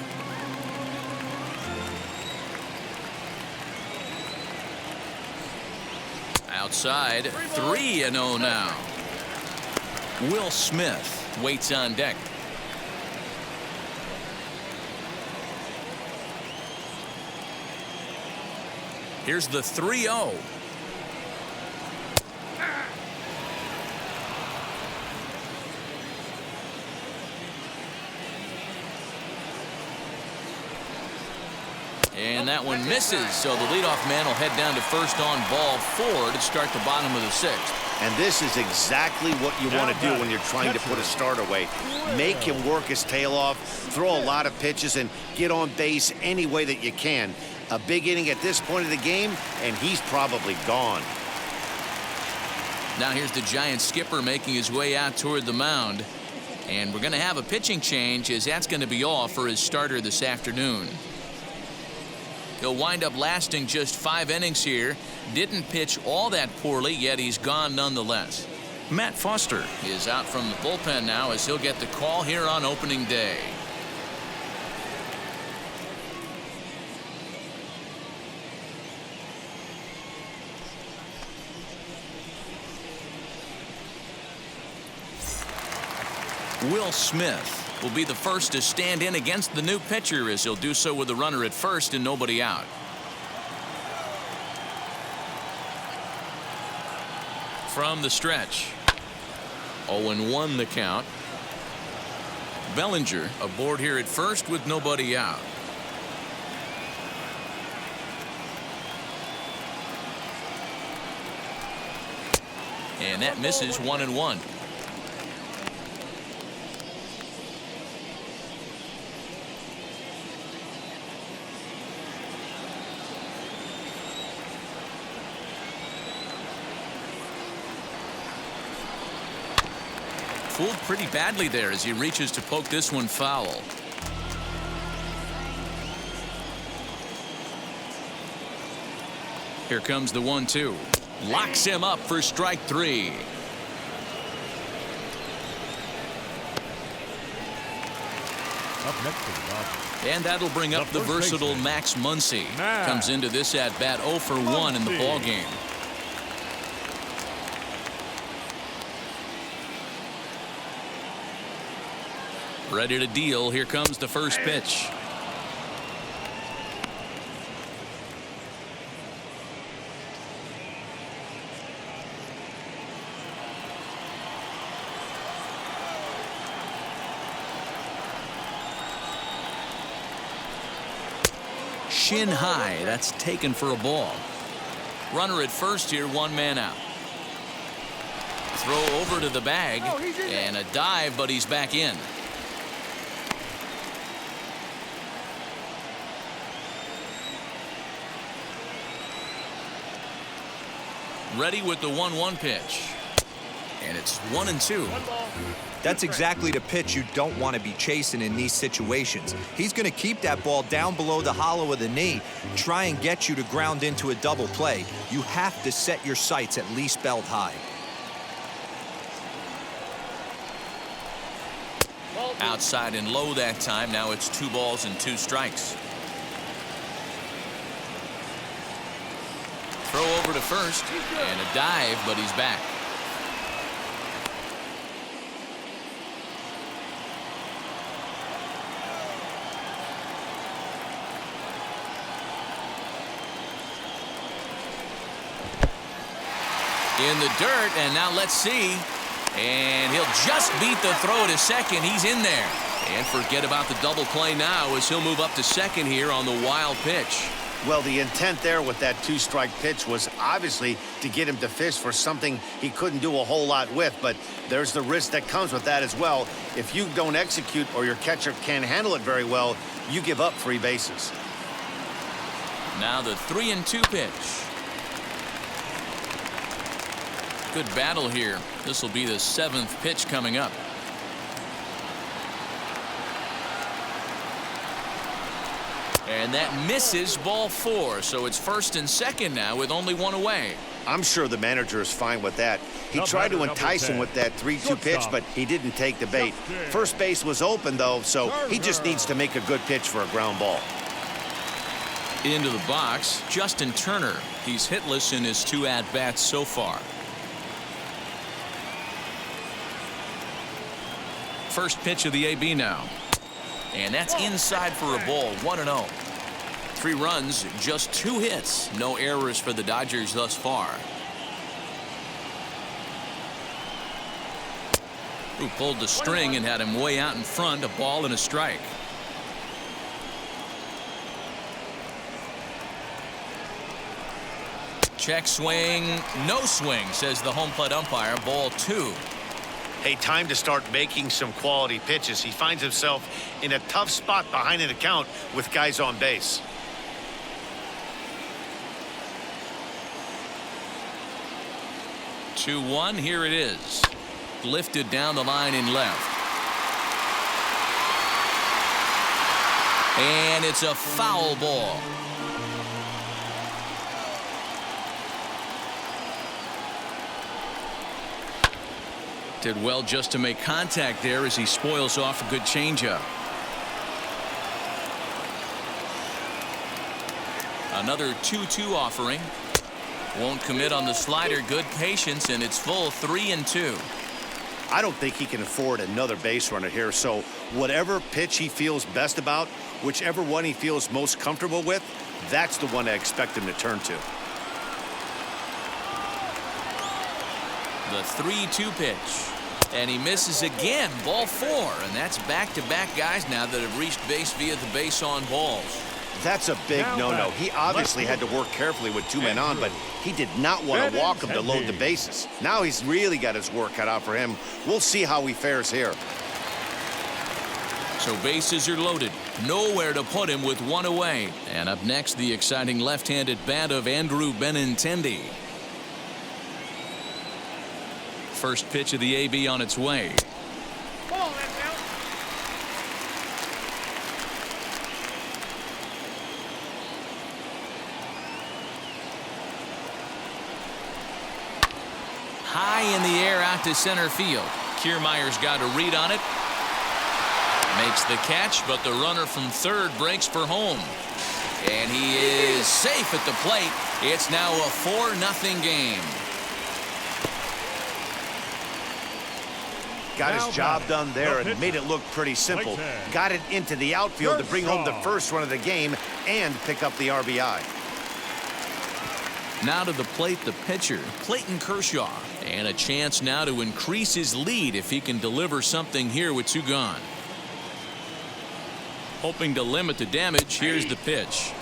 Outside, 3-0 now. Will Smith waits on deck. Here's the 3-0. And that one misses, so the leadoff man will head down to first on ball 4 to start the bottom of the 6th. And this is exactly what you want to do when you're trying to put a start away. Make him work his tail off, throw a lot of pitches, and get on base any way that you can. A big inning at this point of the game, and he's probably gone. Now here's the Giants skipper making his way out toward the mound. And we're going to have a pitching change, as that's going to be all for his starter this afternoon. He'll wind up lasting just 5 innings here. Didn't pitch all that poorly, yet he's gone nonetheless. Matt Foster is out from the bullpen now, as he'll get the call here on opening day. Will Smith will be the first to stand in against the new pitcher, as he'll do so with a runner at first and nobody out. From the stretch, 0-1 the count. Bellinger aboard here at first with nobody out. And that misses, 1-1. Fooled pretty badly there as he reaches to poke this one foul. Here comes the 1-2. Locks him up for strike 3. Up next to the Dodgers. And that'll bring up the versatile Max Muncy. Comes into this at bat 0 for 1 in the ball game. Ready to deal. Here comes the first pitch. Shin high. That's taken for a ball. Runner at first here, one man out. Throw over to the bag and a dive, but he's back in. Ready with the 1-1 pitch. And it's 1-2. That's exactly the pitch you don't want to be chasing in these situations. He's going to keep that ball down below the hollow of the knee, try and get you to ground into a double play. You have to set your sights at least belt high. Outside and low that time. Now it's 2 balls and 2 strikes. Throw over to first and a dive, but he's back. In the dirt, and now let's see. And he'll just beat the throw to second. He's in there. And forget about the double play now as he'll move up to second here on the wild pitch. Well, the intent there with that 2-strike pitch was obviously to get him to fish for something he couldn't do a whole lot with, but there's the risk that comes with that as well. If you don't execute or your catcher can't handle it very well, you give up free bases. Now the 3-2 pitch. Good battle here. This will be the 7th pitch coming up. And that misses, ball 4. So it's first and second now with only 1 away. I'm sure the manager is fine with that. He tried to entice him with that 3-2 pitch, but he didn't take the bait. First base was open, though, so he just needs to make a good pitch for a ground ball. Into the box, Justin Turner. He's hitless in his 2 at-bats so far. First pitch of the AB now. And that's inside for a ball, 1-0. 3 runs, just 2 hits. No errors for the Dodgers thus far. Who pulled the string and had him way out in front, a ball and a strike. Check swing, no swing, says the home plate umpire, ball 2. Hey, time to start making some quality pitches. He finds himself in a tough spot behind an account with guys on base. Two-one, here it is. Lifted down the line in left. And it's a foul ball. Did well just to make contact there as he spoils off a good changeup. Another 2-2 offering. Won't commit on the slider. Good patience, and it's full 3-2. I don't think he can afford another base runner here, so whatever pitch he feels best about, whichever one he feels most comfortable with, that's the one I expect him to turn to. The 3-2 pitch. And he misses again, ball 4. And that's back-to-back guys now that have reached base via the base on balls. That's a big no-no. He obviously had to work carefully with 2 men on, but he did not want to walk him to load the bases. Now he's really got his work cut out for him. We'll see how he fares here. So bases are loaded. Nowhere to put him with 1 away. And up next, the exciting left-handed bat of Andrew Benintendi. First pitch of the AB on its way. Ball, that's out. High in the air out to center field. Kiermaier's got a read on it. Makes the catch, but the runner from third breaks for home. And he is safe at the plate. It's now a 4-0 game. Got his job done there and made it look pretty simple. Got it into the outfield to bring home the first run of the game and pick up the RBI. Now to the plate, the pitcher, Clayton Kershaw. And a chance now to increase his lead if he can deliver something here with 2 gone. Hoping to limit the damage, here's the pitch.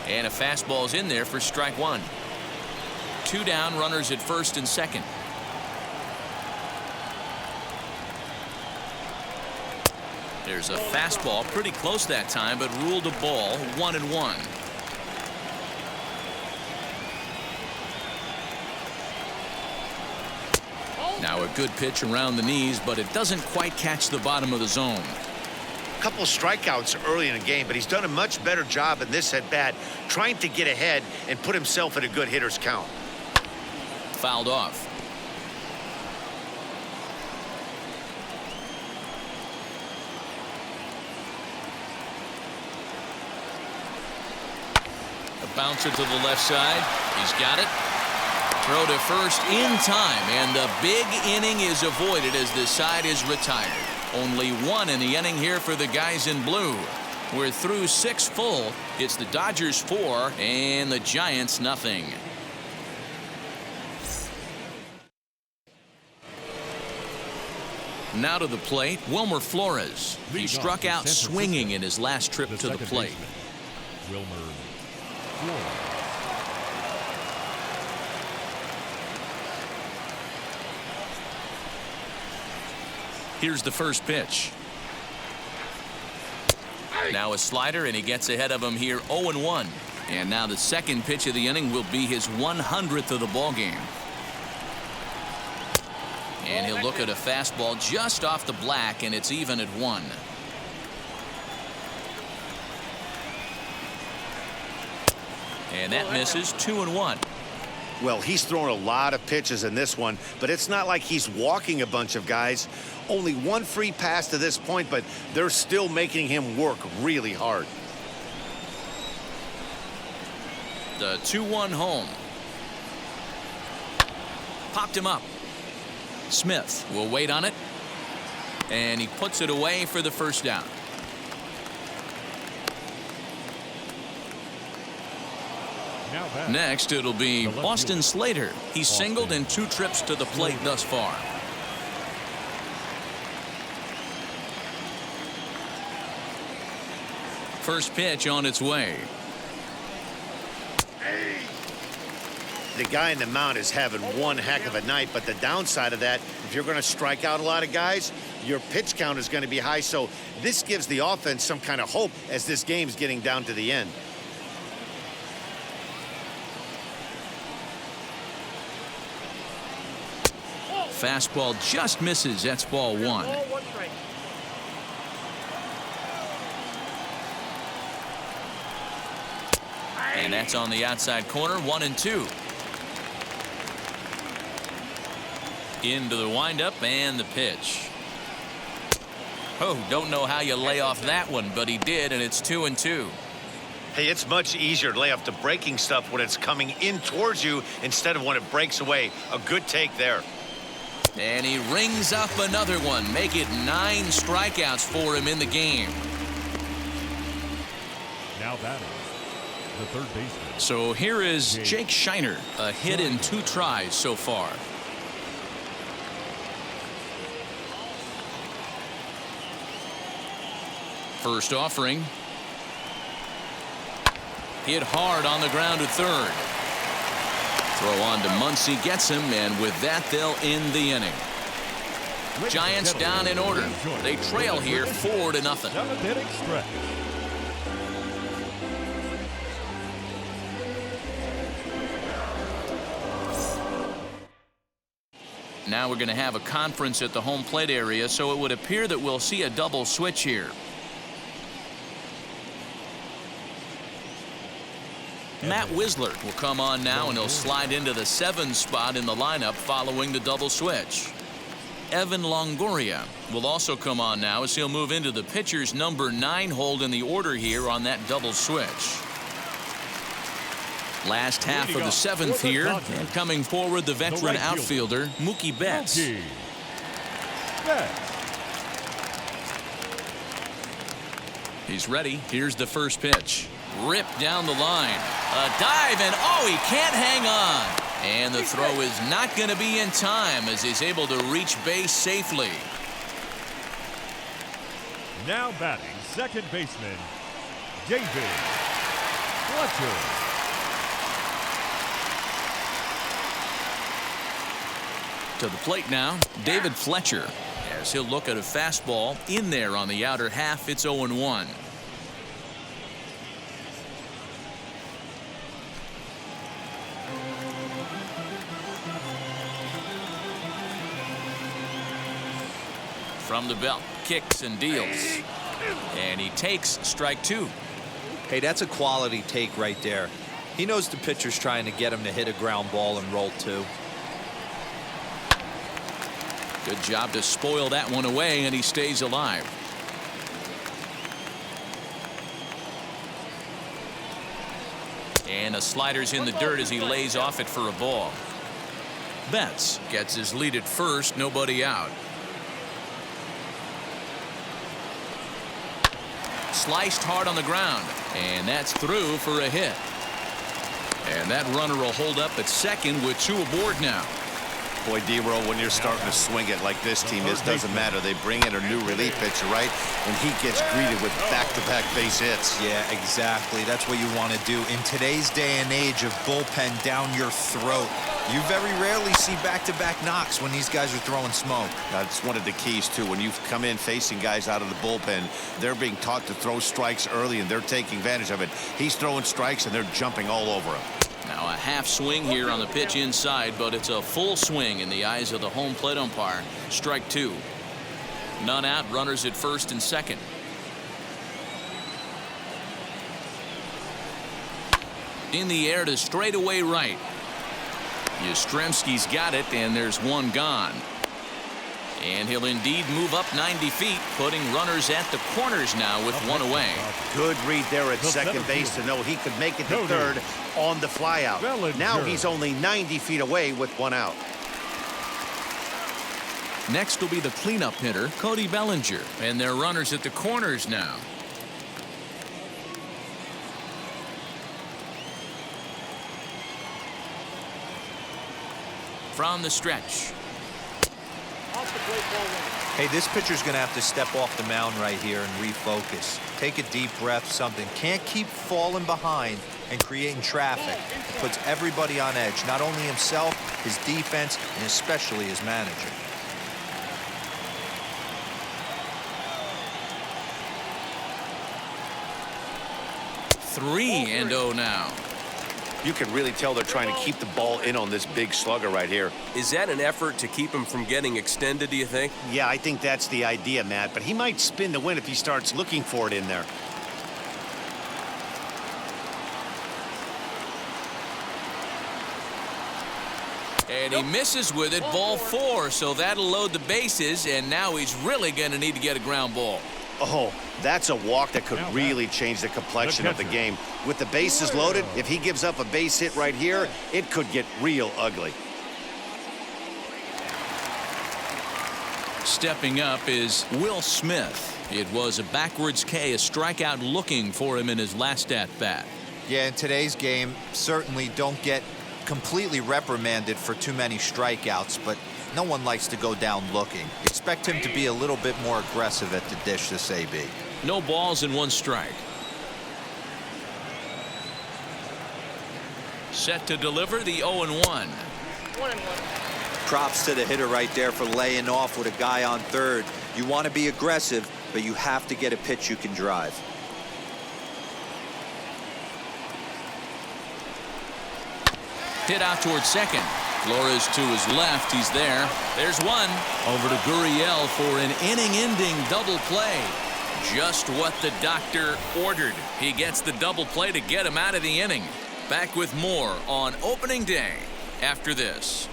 And a fastball's in there for strike one. 2 down, runners at first and second. There's a fastball pretty close that time, but ruled a ball. 1-1. Now a good pitch around the knees, but it doesn't quite catch the bottom of the zone. A couple of strikeouts early in the game, but he's done a much better job in this at bat trying to get ahead and put himself in a good hitter's count. Fouled off. A bouncer to the left side. He's got it. Throw to first in time, and the big inning is avoided as the side is retired. Only 1 in the inning here for the guys in blue. We're through 6 full. It's the Dodgers 4 and the Giants nothing. Now to the plate, Wilmer Flores. He struck out swinging in his last trip to the plate. Wilmer Flores. Here's the first pitch. Now a slider, and he gets ahead of him here 0-1. And now the second pitch of the inning will be his 100th of the ball game. And he'll look at a fastball just off the black, and it's even at 1. And that misses. 2-1. Well, he's thrown a lot of pitches in this one, but it's not like he's walking a bunch of guys. Only 1 free pass to this point, but they're still making him work really hard. The 2-1 home. Popped him up. Smith will wait on it, and he puts it away for the first down. Next, it'll be Austin Slater. He's singled in 2 trips to the plate thus far. First pitch on its way. The guy in the mound is having one heck of a night, but the downside of that, if you're going to strike out a lot of guys, your pitch count is going to be high. So this gives the offense some kind of hope as this game's getting down to the end. Fastball just misses. That's ball 1. And that's on the outside corner. 1-2. Into the windup and the pitch. Oh, don't know how you lay off that one, but he did, and it's 2-2. Hey, it's much easier to lay off the breaking stuff when it's coming in towards you instead of when it breaks away. A good take there. And he rings up another one. Make it 9 strikeouts for him in the game. Now batting, the third baseman. So here is Jake Shiner. A hit in 2 tries so far. First offering. Hit hard on the ground to third. Throw on to Muncy, gets him, and with that they'll end the inning. Giants down in order. They trail here 4-0. 7th inning stretch. Now we're going to have a conference at the home plate area, so it would appear that we'll see a double switch here. Matt Wisler will come on now, and he'll slide into the 7 spot in the lineup following the double switch. Evan Longoria will also come on now as he'll move into the pitcher's number 9 hold in the order here on that double switch. Last half of the 7th here, and coming forward the veteran outfielder Mookie Betts. He's ready. Here's the first pitch. Ripped down the line. A dive, and oh, he can't hang on. And the throw is not going to be in time as he's able to reach base safely. Now batting, second baseman, David Fletcher. To the plate now, David Fletcher, as he'll look at a fastball in there on the outer half. It's 0-1. From the belt, kicks and deals, and he takes strike 2. Hey, that's a quality take right there. He knows the pitcher's trying to get him to hit a ground ball and roll 2. Good job to spoil that one away, and he stays alive. And a slider's in the dirt as he lays off it for a ball. Betts gets his lead at first, nobody out. Sliced hard on the ground, and that's through for a hit. And that runner will hold up at second with 2 aboard now. Boy, D-Roll, when you're starting to swing it like this team is, doesn't matter. They bring in a new relief pitcher, right? And he gets greeted with back-to-back base hits. Yeah, exactly. That's what you want to do. In today's day and age of bullpen down your throat, you very rarely see back-to-back knocks when these guys are throwing smoke. That's one of the keys, too. When you come in facing guys out of the bullpen, they're being taught to throw strikes early, and they're taking advantage of it. He's throwing strikes, and they're jumping all over him. Now a half swing here on the pitch inside, but it's a full swing in the eyes of the home plate umpire. Strike 2. None out, runners at first and second. In the air to straightaway right. Yastrzemski's got it, and there's one gone. And he'll indeed move up 90 feet, putting runners at the corners now with 1 away. Good read there at second base to know he could make it to third on the flyout. Now he's only 90 feet away with 1 out. Next will be the cleanup hitter, Cody Bellinger, and their runners at the corners now. From the stretch. Hey, this pitcher's going to have to step off the mound right here and refocus. Take a deep breath, something. Can't keep falling behind and creating traffic. It puts everybody on edge, not only himself, his defense, and especially his manager. Three and 0 now. You can really tell they're trying to keep the ball in on this big slugger right here. Is that an effort to keep him from getting extended, do you think? Yeah, I think that's the idea, Matt, but he might spin the win if he starts looking for it in there. And he misses with it, ball 4, so that'll load the bases, and now he's really going to need to get a ground ball. Oh, that's a walk that could really change the complexion of the game. With the bases loaded, if he gives up a base hit right here, it could get real ugly. Stepping up is Will Smith. It was a backwards K, a strikeout looking for him in his last at-bat. Yeah, in today's game, certainly don't get completely reprimanded for too many strikeouts, but no one likes to go down looking. Expect him to be a little bit more aggressive at the dish this AB. No balls and 1 strike. Set to deliver the 0-1. 1-1. Props to the hitter right there for laying off with a guy on third. You want to be aggressive, but you have to get a pitch you can drive. Hit out towards second. Flores to his left. He's there. There's one. Over to Gurriel for an inning-ending double play. Just what the doctor ordered. He gets the double play to get him out of the inning. Back with more on opening day after this.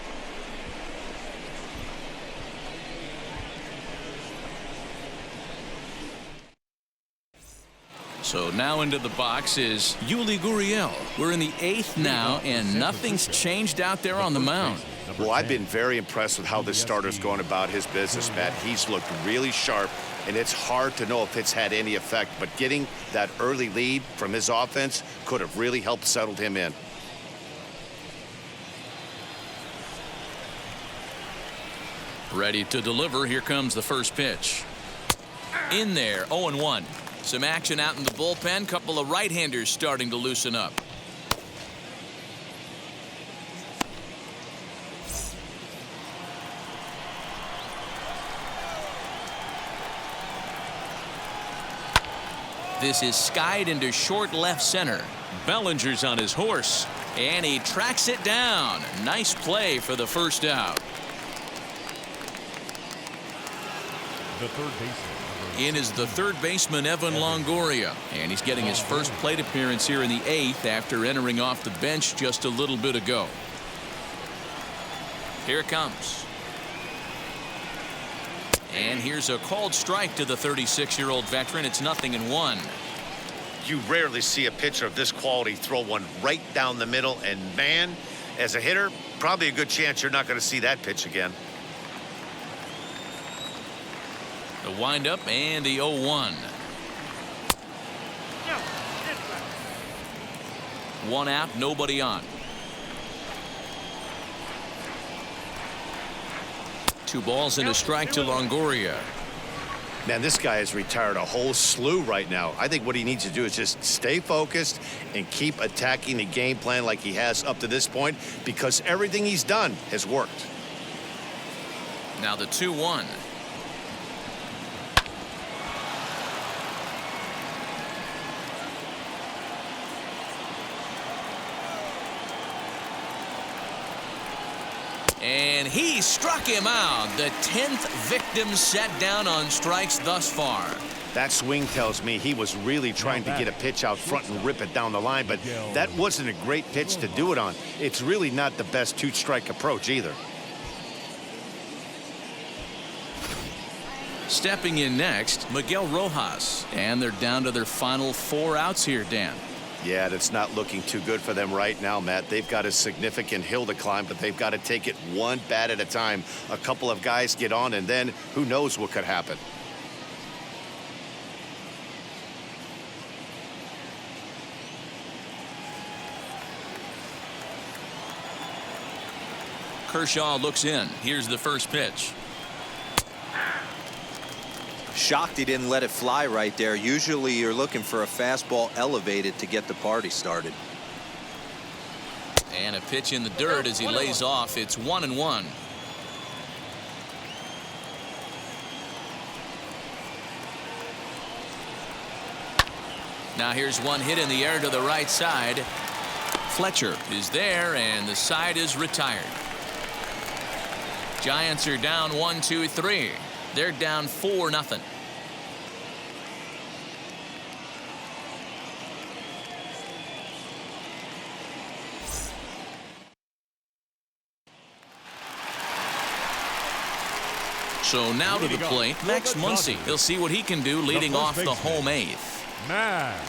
So now into the box is Yuli Gurriel. We're in the 8th now, and nothing's changed out there on the mound. Well, I've been very impressed with how this starter's going about his business, Matt. He's looked really sharp, and it's hard to know if it's had any effect, but getting that early lead from his offense could have really helped settle him in. Ready to deliver. Here comes the first pitch. In there, 0-1. Some action out in the bullpen. Couple of right-handers starting to loosen up. This is skied into short left center. Bellinger's on his horse, and he tracks it down. Nice play for the first out. The third baseman. In is the third baseman, Evan Longoria, and he's getting his first plate appearance here in the 8th after entering off the bench just a little bit ago. Here it comes. And here's a called strike to the 36-year-old veteran. It's 0-1. You rarely see a pitcher of this quality throw one right down the middle, and man, as a hitter, probably a good chance you're not going to see that pitch again. The windup and the 0-1. One out, nobody on. 2 balls and a strike to Longoria. Man, this guy has retired a whole slew right now. I think what he needs to do is just stay focused and keep attacking the game plan like he has up to this point, because everything he's done has worked. Now the 2-1. And he struck him out. The 10th victim set down on strikes thus far. That swing tells me he was really trying to get a pitch out front and rip it down the line, but that wasn't a great pitch to do it on. It's really not the best 2-strike approach either. Stepping in next, Miguel Rojas. And they're down to their final 4 outs here, Dan. Yeah, that's not looking too good for them right now, Matt. They've got a significant hill to climb, but they've got to take it one bat at a time. A couple of guys get on, and then who knows what could happen. Kershaw looks in. Here's the first pitch. Shocked he didn't let it fly right there. Usually you're looking for a fastball elevated to get the party started. And a pitch in the dirt as he lays off. It's 1-1. Now here's one hit in the air to the right side. Fletcher is there, and the side is retired. Giants are down 1-2-3. They're down 4-0. So now to the plate, Max Muncy. He'll see what he can do leading off the home 8th. Max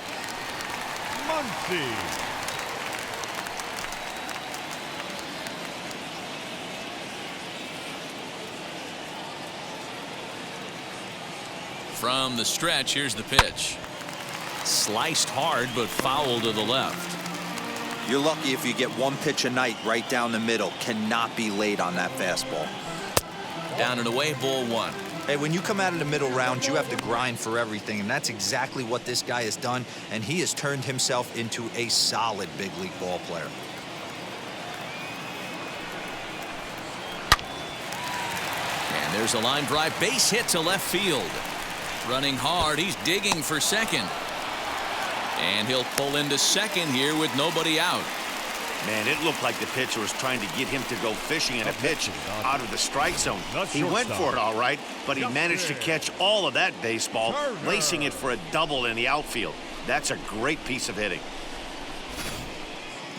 Muncy. From the stretch, here's the pitch. Sliced hard, but foul to the left. You're lucky if you get one pitch a night right down the middle. Cannot be late on that fastball. Down and away, ball 1. Hey, when you come out of the middle rounds, you have to grind for everything, and that's exactly what this guy has done, and he has turned himself into a solid big league ball player. And there's a line drive base hit to left field. Running hard, he's digging for second. And he'll pull into second here with nobody out. Man, it looked like the pitcher was trying to get him to go fishing in a pitch out of the strike zone. He went for it all right, but he managed to catch all of that baseball, lacing it for a double in the outfield. That's a great piece of hitting.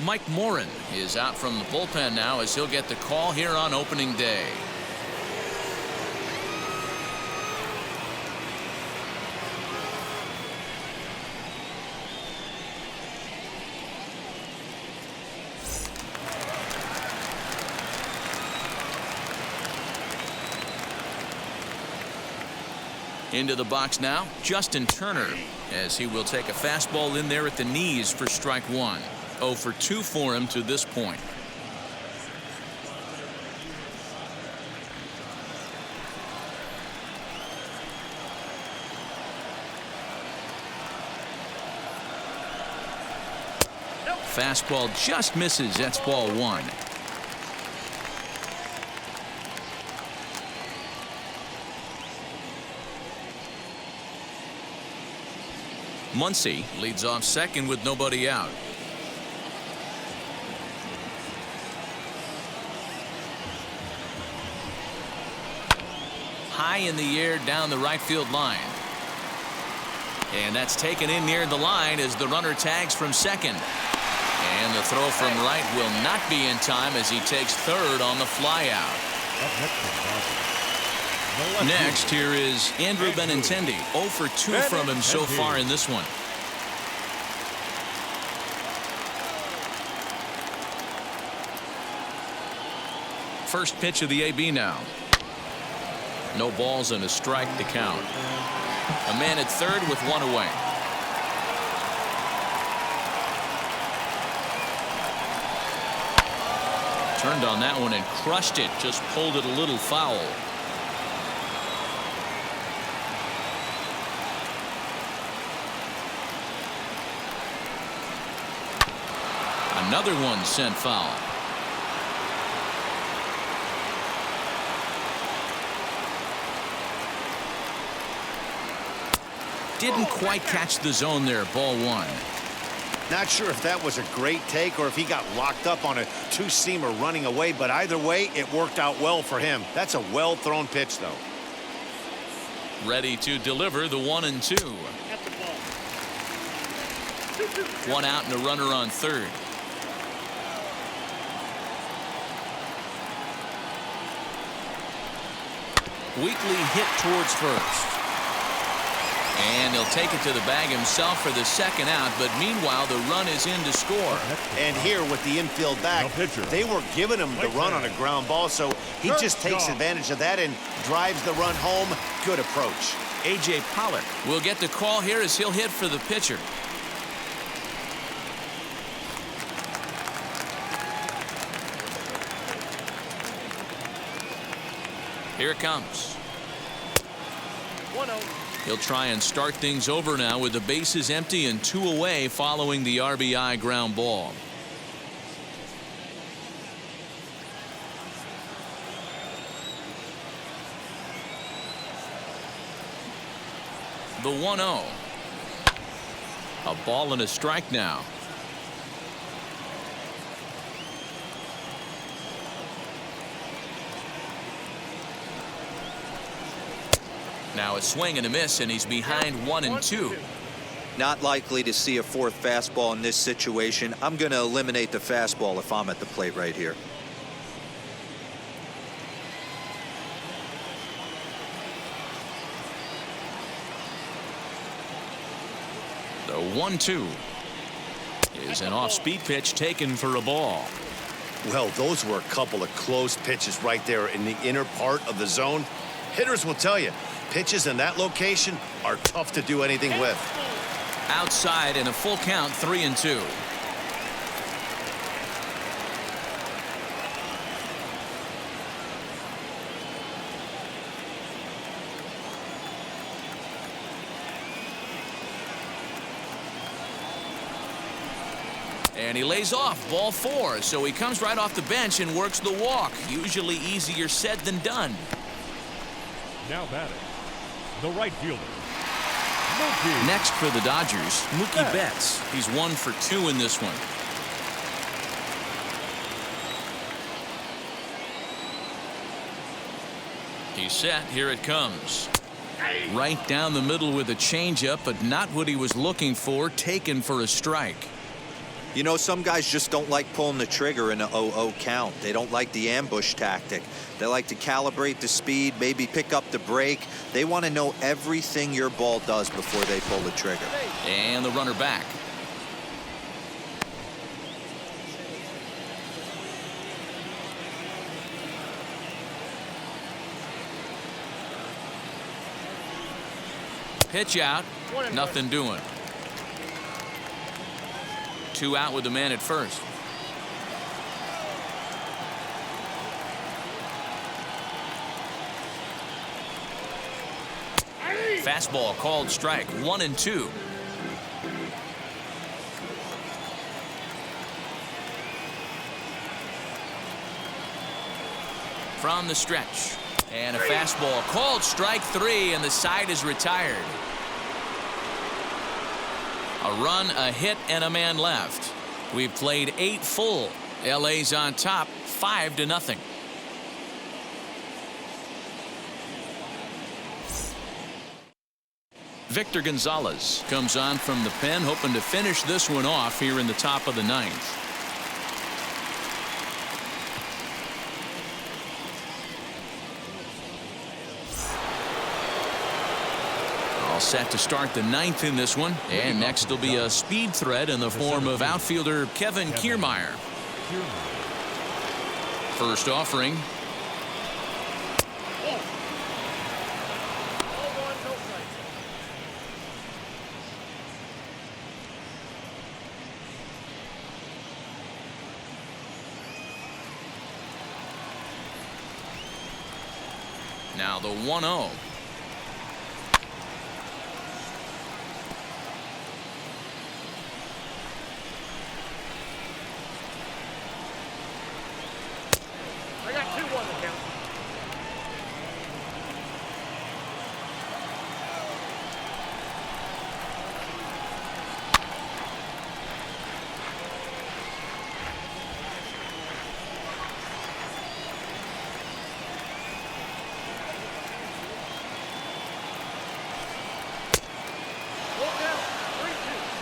Mike Morin is out from the bullpen now as he'll get the call here on opening day. Into the box now, Justin Turner, as he will take a fastball in there at the knees for strike 1. 0 for 2 for him to this point. Fastball just misses. That's ball one. Muncy leads off second with nobody out. High in the air down the right field line. And that's taken in near the line as the runner tags from second. And the throw from right will not be in time as he takes third on the flyout. Next, here is Andrew Benintendi. 0 for 2 from him so far in this one. First pitch of the AB now. No balls and a strike to count. A man at third with one away. Turned on that one and crushed it. Just pulled it a little foul. Another one sent foul. Didn't quite catch the zone there. Ball one. Not sure if that was a great take or if he got locked up on a two-seamer running away, but either way, it worked out well for him. That's a well-thrown pitch, though. Ready to deliver the 1-2. One out and a runner on third. Weekly hit towards first. And he'll take it to the bag himself for the second out, but meanwhile the run is in to score. And here with the infield back, they were giving him the run on a ground ball, so he just takes advantage of that and drives the run home. Good approach. A.J. Pollock will get the call here as he'll hit for the pitcher. Here it comes. 1-0. He'll try and start things over now with the bases empty and 2 away following the RBI ground ball. The 1-0. A ball and a strike now. Now a swing and a miss, and he's behind 1-2. Not likely to see a fourth fastball in this situation. I'm going to eliminate the fastball if I'm at the plate right here. The 1-2 is an off-speed pitch taken for a ball. Well, those were a couple of close pitches right there in the inner part of the zone. Hitters will tell you, pitches in that location are tough to do anything with. Outside in a full count, 3-2. And he lays off, ball 4, so he comes right off the bench and works the walk. Usually easier said than done. Now batting, the right fielder, Mookie. Next for the Dodgers, Mookie Betts. He's 1 for 2 in this one. He's set. Here it comes. Right down the middle with a changeup, but not what he was looking for. Taken for a strike. You know, some guys just don't like pulling the trigger in a 0-0 count. They don't like the ambush tactic. They like to calibrate the speed, maybe pick up the brake. They want to know everything your ball does before they pull the trigger. And the runner back. Pitch out. Nothing doing. 2 out with the man at first. Fastball called strike. 1-2. from the stretch. And a fastball called strike 3, and the side is retired. A run, a hit, and a man left. We've played 8 full. LA's on top 5-0. Victor Gonzalez comes on from the pen, hoping to finish this one off here in the top of the 9th. All set to start the 9th in this one, and next will be a speed threat in the form of outfielder Kevin Kiermaier. First offering. Now the 1-0. I got 2-1 to count.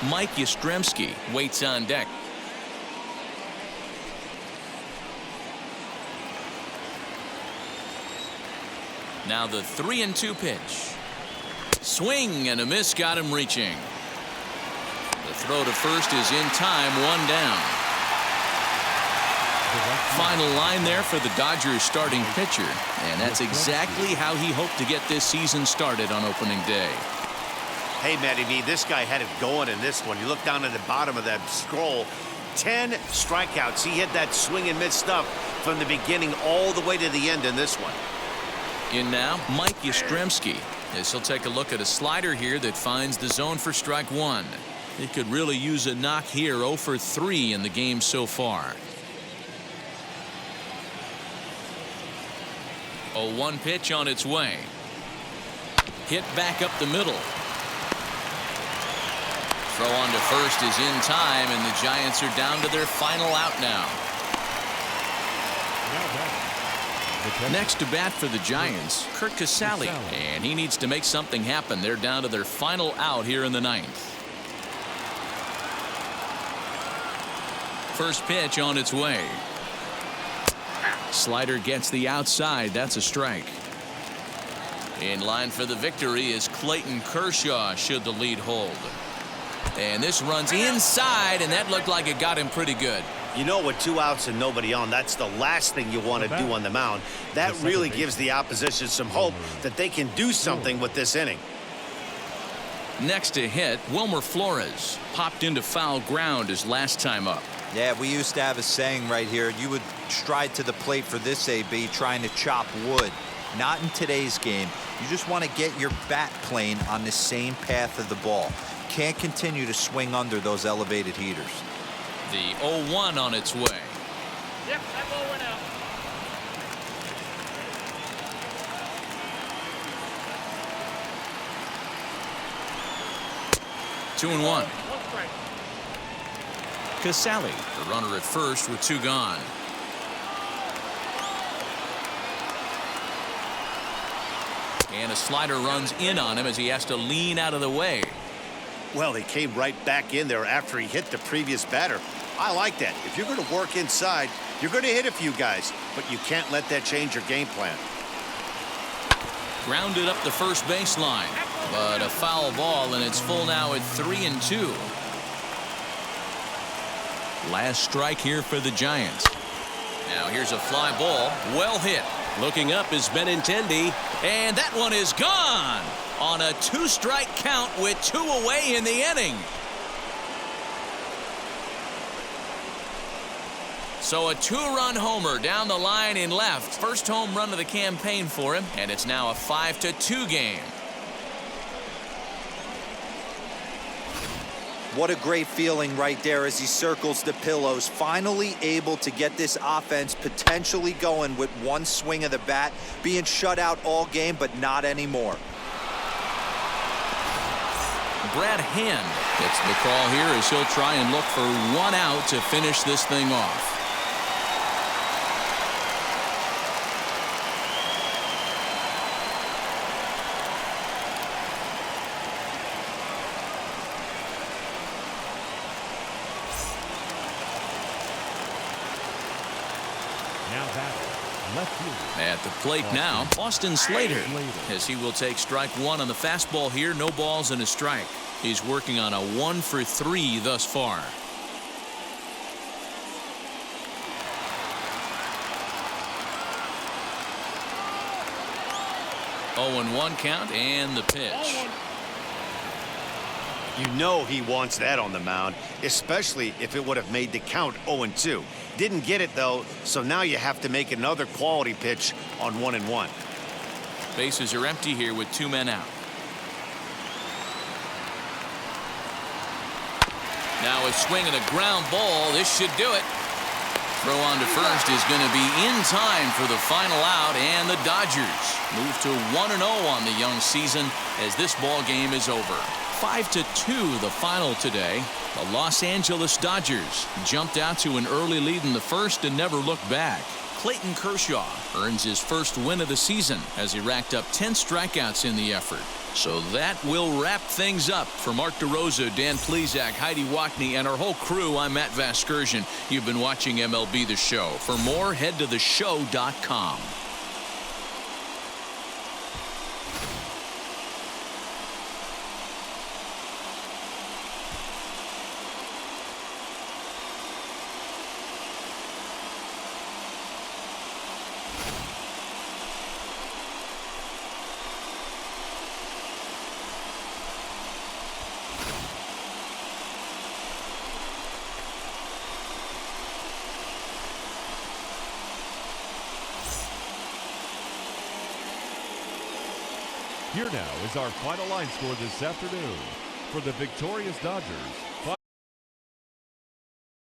Mike Yastrzemski waits on deck. Now the 3-2 pitch. Swing and a miss got him reaching. The throw to first is in time, 1 down. Final line there for the Dodgers starting pitcher, and that's exactly how he hoped to get this season started on opening day. Hey, Matty V, this guy had it going in this one. You look down at the bottom of that scroll, 10 strikeouts. He hit that swing and miss stuff from the beginning all the way to the end in this one. In now, Mike Yastrzemski, as he'll take a look at a slider here that finds the zone for strike 1. He could really use a knock here. 0 for 3 in the game so far. 0-1 pitch on its way. Hit back up the middle. Throw on to first is in time, and the Giants are down to their final out now. Next to bat for the Giants, Curt Casali, and he needs to make something happen. They're down to their final out here in the 9th. First pitch on its way. Slider gets the outside. That's a strike. In line for the victory is Clayton Kershaw, should the lead hold. And this runs inside, and that looked like it got him pretty good. You know, with 2 outs and nobody on, that's the last thing you want to do on the mound. That really gives the opposition some hope that they can do something with this inning. Next to hit, Wilmer Flores popped into foul ground his last time up. Yeah, we used to have a saying right here. You would stride to the plate for this AB trying to chop wood. Not in today's game. You just want to get your bat plane on the same path of the ball. Can't continue to swing under those elevated heaters. The 0-1 on its way. Yep, that ball went out. Two and one. 1 strike. Casali, the runner at first with 2 gone. And a slider runs in on him as he has to lean out of the way. Well, he came right back in there after he hit the previous batter. I like that. If you're going to work inside, you're going to hit a few guys, but you can't let that change your game plan. Grounded up the first baseline, but a foul ball, and it's full now at 3-2. Last strike here for the Giants. Now here's a fly ball, well hit. Looking up is Benintendi, and that one is gone on a 2-strike count with 2 away in the inning. So a 2-run homer down the line in left. First home run of the campaign for him, and it's now a 5-2 game. What a great feeling right there as he circles the pillows. Finally able to get this offense potentially going with one swing of the bat. Being shut out all game, but not anymore. Brad Hand gets the call here as he'll try and look for one out to finish this thing off. Now batting, left fielder. At the plate now, Austin Slater, as he will take strike one on the fastball here. No balls and a strike. He's working on a 1-for-3 thus far. Oh, and 1 count and the pitch. You know he wants that on the mound, especially if it would have made the count 0-2. Didn't get it, though, so now you have to make another quality pitch on 1-1. Bases are empty here with 2 men out. Now a swing and a ground ball. This should do it. Throw on to first is going to be in time for the final out, and the Dodgers move to 1-0 on the young season as this ball game is over. 5-2 the final today. The Los Angeles Dodgers jumped out to an early lead in the first and never looked back. Clayton Kershaw earns his first win of the season as he racked up 10 strikeouts in the effort. So that will wrap things up. For Mark DeRosa, Dan Plesac, Heidi Watney, and our whole crew, I'm Matt Vasgersian. You've been watching MLB The Show. For more, head to theshow.com. Here now is our final line score this afternoon. For the victorious Dodgers,